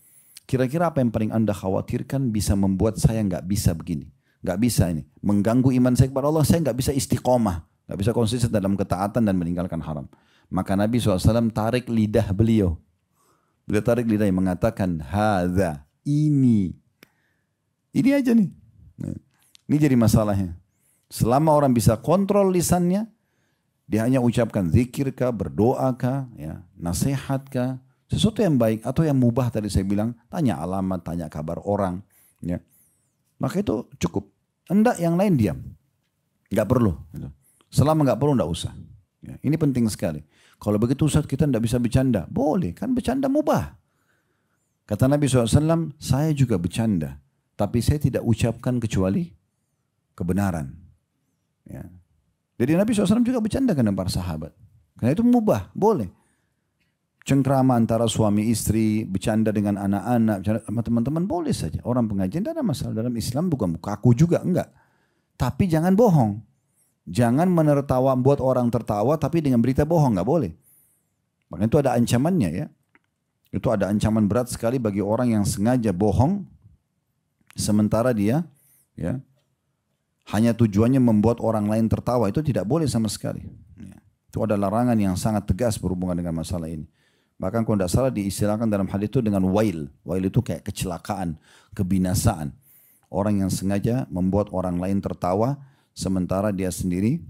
kira-kira apa yang paling Anda khawatirkan bisa membuat saya nggak bisa begini, nggak bisa ini, mengganggu iman saya kepada Allah, saya nggak bisa istiqomah, nggak bisa konsisten dalam ketaatan dan meninggalkan haram. Maka Nabi SAW tarik lidah beliau, tarik lidah yang mengatakan, hadza, ini aja nih, ini jadi masalahnya. Selama orang bisa kontrol lisannya, dia hanya ucapkan zikir kah, berdoa kah, ya, nasihat kah, sesuatu yang baik atau yang mubah tadi saya bilang, tanya alamat, tanya kabar orang, ya. Maka itu cukup. Enggak yang lain diam, nggak perlu. Gitu. Selama nggak perlu nggak usah. Ya, ini penting sekali. Kalau begitu Ustaz kita nggak bisa bercanda, boleh kan bercanda mubah. Kata Nabi SAW, saya juga bercanda, tapi saya tidak ucapkan kecuali kebenaran. Ya. Jadi Nabi SAW juga bercanda dengan para sahabat. Karena itu mubah, boleh. Cengkrama antara suami istri, bercanda dengan anak-anak, bercanda sama teman-teman boleh saja. Orang pengajian tidak ada masalah. Dalam Islam bukan kaku juga, enggak. Tapi jangan bohong. Jangan menertawa, buat orang tertawa tapi dengan berita bohong, enggak boleh. Makanya itu ada ancamannya ya. Itu ada ancaman berat sekali bagi orang yang sengaja bohong. Sementara dia ya, hanya tujuannya membuat orang lain tertawa, itu tidak boleh sama sekali. Ya. Itu ada larangan yang sangat tegas berhubungan dengan masalah ini. Bahkan kalau tidak salah diistilahkan dalam hadis itu dengan wail. Wail itu kayak kecelakaan, kebinasaan. Orang yang sengaja membuat orang lain tertawa, sementara dia sendiri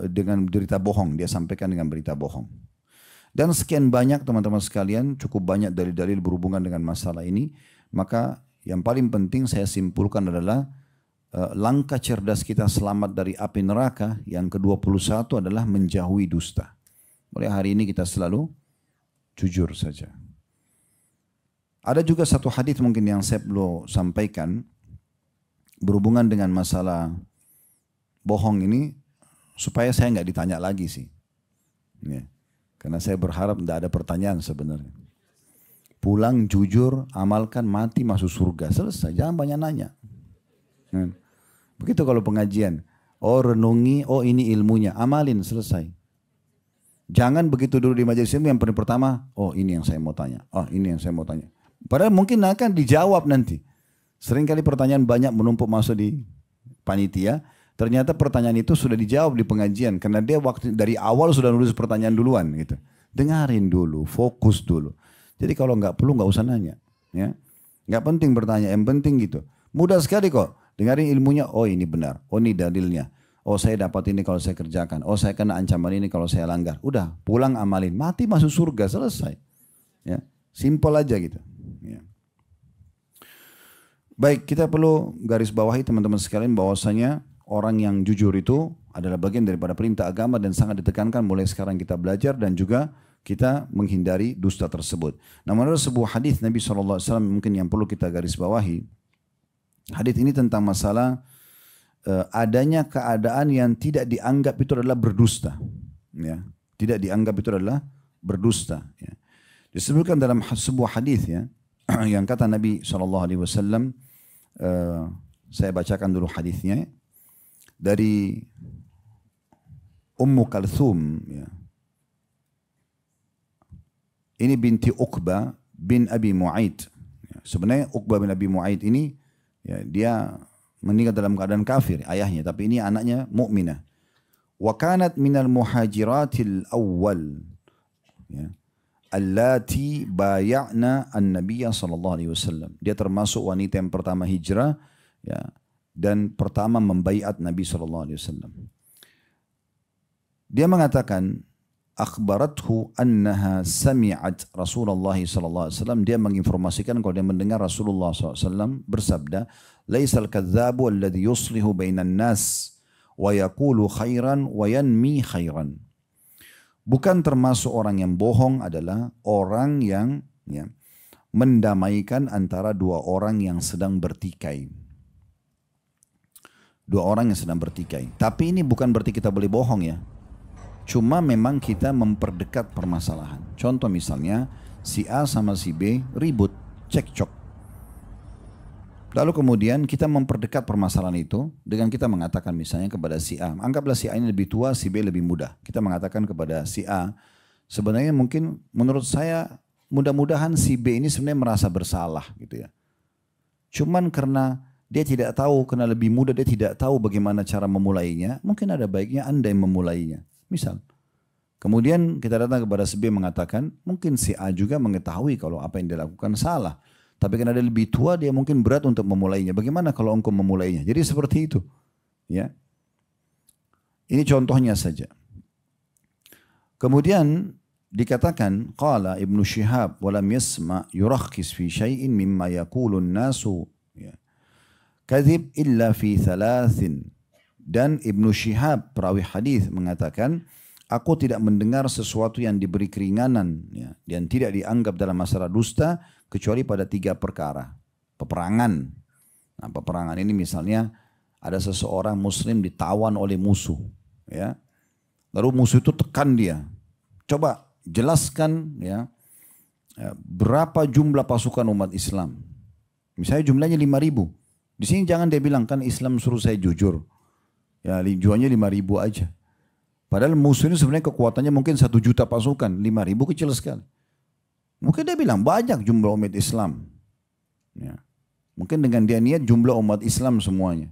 dengan berita bohong, dia sampaikan dengan berita bohong. Dan sekian banyak teman-teman sekalian, cukup banyak dalil-dalil berhubungan dengan masalah ini. Maka yang paling penting saya simpulkan adalah langkah cerdas kita selamat dari api neraka yang ke-21 adalah menjauhi dusta. Mulai hari ini kita selalu jujur saja. Ada juga satu hadis mungkin yang saya perlu sampaikan berhubungan dengan masalah bohong ini supaya saya nggak ditanya lagi sih. Ya. Karena saya berharap tidak ada pertanyaan sebenarnya. Pulang jujur, amalkan, mati masuk surga. Selesai, jangan banyak nanya. Ya. Begitu kalau pengajian. Oh renungi, oh ini ilmunya. Amalin, selesai. Jangan begitu dulu di majelis ilmu yang pertama, oh ini yang saya mau tanya. Oh ini yang saya mau tanya. Padahal mungkin akan dijawab nanti. Seringkali pertanyaan banyak menumpuk masuk di panitia. Ternyata pertanyaan itu sudah dijawab di pengajian. Karena dia waktu dari awal sudah nulis pertanyaan duluan. Gitu. Dengarin dulu, fokus dulu. Jadi kalau nggak perlu nggak usah nanya. Ya. Nggak penting bertanya, yang penting gitu. Mudah sekali kok. Dengarin ilmunya, oh ini benar, oh ini dalilnya. Oh saya dapat ini kalau saya kerjakan. Oh saya kena ancaman ini kalau saya langgar. Udah pulang amalin, mati masuk surga, selesai. Ya, simple aja gitu. Ya. Baik, kita perlu garis bawahi teman-teman sekalian bahwasanya orang yang jujur itu adalah bagian daripada perintah agama dan sangat ditekankan mulai sekarang kita belajar dan juga kita menghindari dusta tersebut. Namun ada sebuah hadis Nabi SAW mungkin yang perlu kita garis bawahi. Hadis ini tentang masalah adanya keadaan yang tidak dianggap itu adalah berdusta. Ya. Tidak dianggap itu adalah berdusta. Ya. Disebutkan dalam sebuah hadis ya, yang kata Nabi SAW, saya bacakan dulu hadisnya dari Ummu Kalthum. Ya. Ini binti Uqbah bin Abi Mu'aid. Ya. Sebenarnya Uqbah bin Abi Mu'aid ini ya, dia meninggal dalam keadaan kafir, ayahnya, tapi ini anaknya mukminah. Wa kanat minal muhajiratil awwal. Ya. Allati bay'na an-nabiyya sallallahu alaihi wasallam. Dia termasuk wanita yang pertama hijrah ya, dan pertama membaiat Nabi sallallahu alaihi wasallam. Dia mengatakan akhbarathu annaha sami'at Rasulullah sallallahu alaihi wasallam. Dia menginformasikan kalau dia mendengar Rasulullah sallallahu alaihi wasallam bersabda, "Laisal kadzdzabu alladhi yuslihu bainan nas wa yaqulu khairan wa yanmi khairan." Bukan termasuk orang yang bohong adalah orang yang ya, mendamaikan antara dua orang yang sedang bertikai. Dua orang yang sedang bertikai. Tapi ini bukan berarti kita boleh bohong ya. Cuma memang kita memperdekat permasalahan. Contoh misalnya si A sama si B ribut, cekcok. Lalu kemudian kita memperdekat permasalahan itu dengan kita mengatakan misalnya kepada si A. Anggaplah si A ini lebih tua, si B lebih muda. Kita mengatakan kepada si A, sebenarnya mungkin menurut saya mudah-mudahan si B ini sebenarnya merasa bersalah gitu ya. Cuman karena dia tidak tahu, karena lebih muda dia tidak tahu bagaimana cara memulainya. Mungkin ada baiknya Anda yang memulainya. Misal. Kemudian kita datang kepada si B mengatakan, mungkin si A juga mengetahui kalau apa yang dia lakukan salah. Tapi karena dia lebih tua, dia mungkin berat untuk memulainya. Bagaimana kalau engkau memulainya? Jadi seperti itu. Ya. Ini contohnya saja. Kemudian dikatakan, qala Ibnu Syihab walam yasma yurakhis fi syai'in mimma yaqulun nasu. Ya. Kadzib illa fi thalathin. Dan Ibnu Syihab perawi hadis mengatakan, aku tidak mendengar sesuatu yang diberi keringanan ya, dan tidak dianggap dalam masalah dusta kecuali pada 3 perkara. Peperangan. Nah, peperangan ini misalnya ada seseorang muslim ditawan oleh musuh. Ya. Lalu musuh itu tekan dia. Coba jelaskan ya, berapa jumlah pasukan umat Islam. Misalnya jumlahnya 5.000. Di sini jangan dia bilang kan Islam suruh saya jujur. Ya, jualnya 5.000 aja. Padahal musuh ini sebenarnya kekuatannya mungkin 1 juta pasukan. 5.000 kecil sekali. Mungkin dia bilang banyak jumlah umat Islam. Ya. Mungkin dengan dia niat jumlah umat Islam semuanya.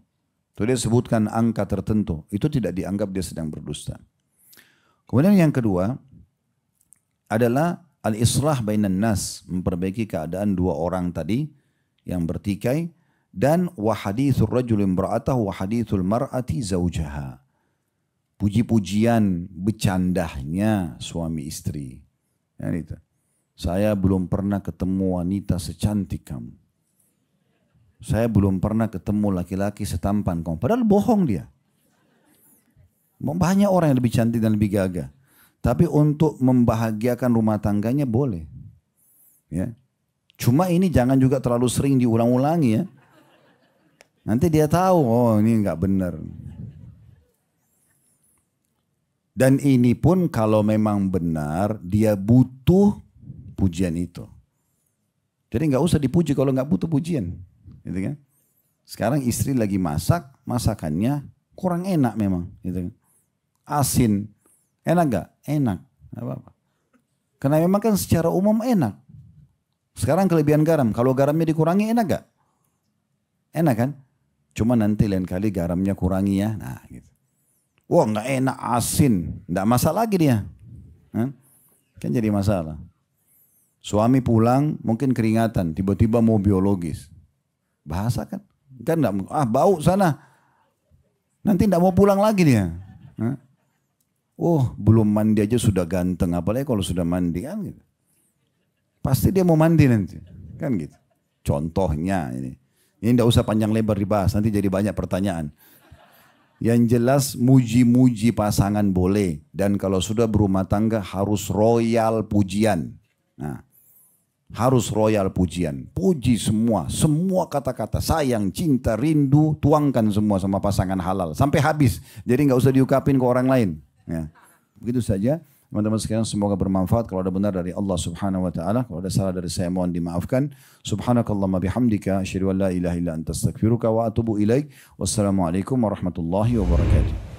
Itu dia sebutkan angka tertentu. Itu tidak dianggap dia sedang berdusta. Kemudian yang kedua adalah al-islah bainan nas. Memperbaiki keadaan 2 orang tadi yang bertikai. Dan wahadithul rajul imra'atahu wahadithul mar'ati zawjaha. Puji-pujian bercandahnya suami istri. Ya, itu. Saya belum pernah ketemu wanita secantik kamu. Saya belum pernah ketemu laki-laki setampan kamu. Padahal bohong dia. Banyak orang yang lebih cantik dan lebih gagah. Tapi untuk membahagiakan rumah tangganya boleh. Ya. Cuma ini jangan juga terlalu sering diulang-ulangi ya. Nanti dia tahu, oh ini nggak benar. Dan ini pun kalau memang benar, dia butuh pujian itu. Jadi nggak usah dipuji kalau nggak butuh pujian, gitu kan? Sekarang istri lagi masak, masakannya kurang enak memang, gitu kan? Asin, enak nggak? Enak, nggak apa-apa. Karena memang kan secara umum enak. Sekarang kelebihan garam, kalau garamnya dikurangi enak nggak? Enak kan? Cuma nanti lain kali garamnya kurangi ya, nah gitu. Wah nggak enak asin, nggak masak lagi dia, kan jadi masalah. Suami pulang mungkin keringatan, tiba-tiba mau biologis. Bahasa kan enggak, bau sana. Nanti enggak mau pulang lagi dia. Oh belum mandi aja sudah ganteng, apalagi kalau sudah mandi kan gitu. Pasti dia mau mandi nanti, kan gitu. Contohnya ini enggak usah panjang lebar dibahas, nanti jadi banyak pertanyaan. Yang jelas muji-muji pasangan boleh. Dan kalau sudah berumah tangga harus royal pujian. Nah, Harus royal pujian. Puji semua. Semua kata-kata. Sayang, cinta, rindu. Tuangkan semua sama pasangan halal. Sampai habis. Jadi nggak usah diungkapin ke orang lain. Ya. Begitu saja. Teman-teman sekalian semoga bermanfaat. Kalau ada benar dari Allah subhanahu wa ta'ala. Kalau ada salah dari saya mohon dimaafkan. Subhanakallahumma bihamdika. Asyhadu an la ilaha illa anta astaghfiruka wa atubu ilaik. Wassalamualaikum warahmatullahi wabarakatuh.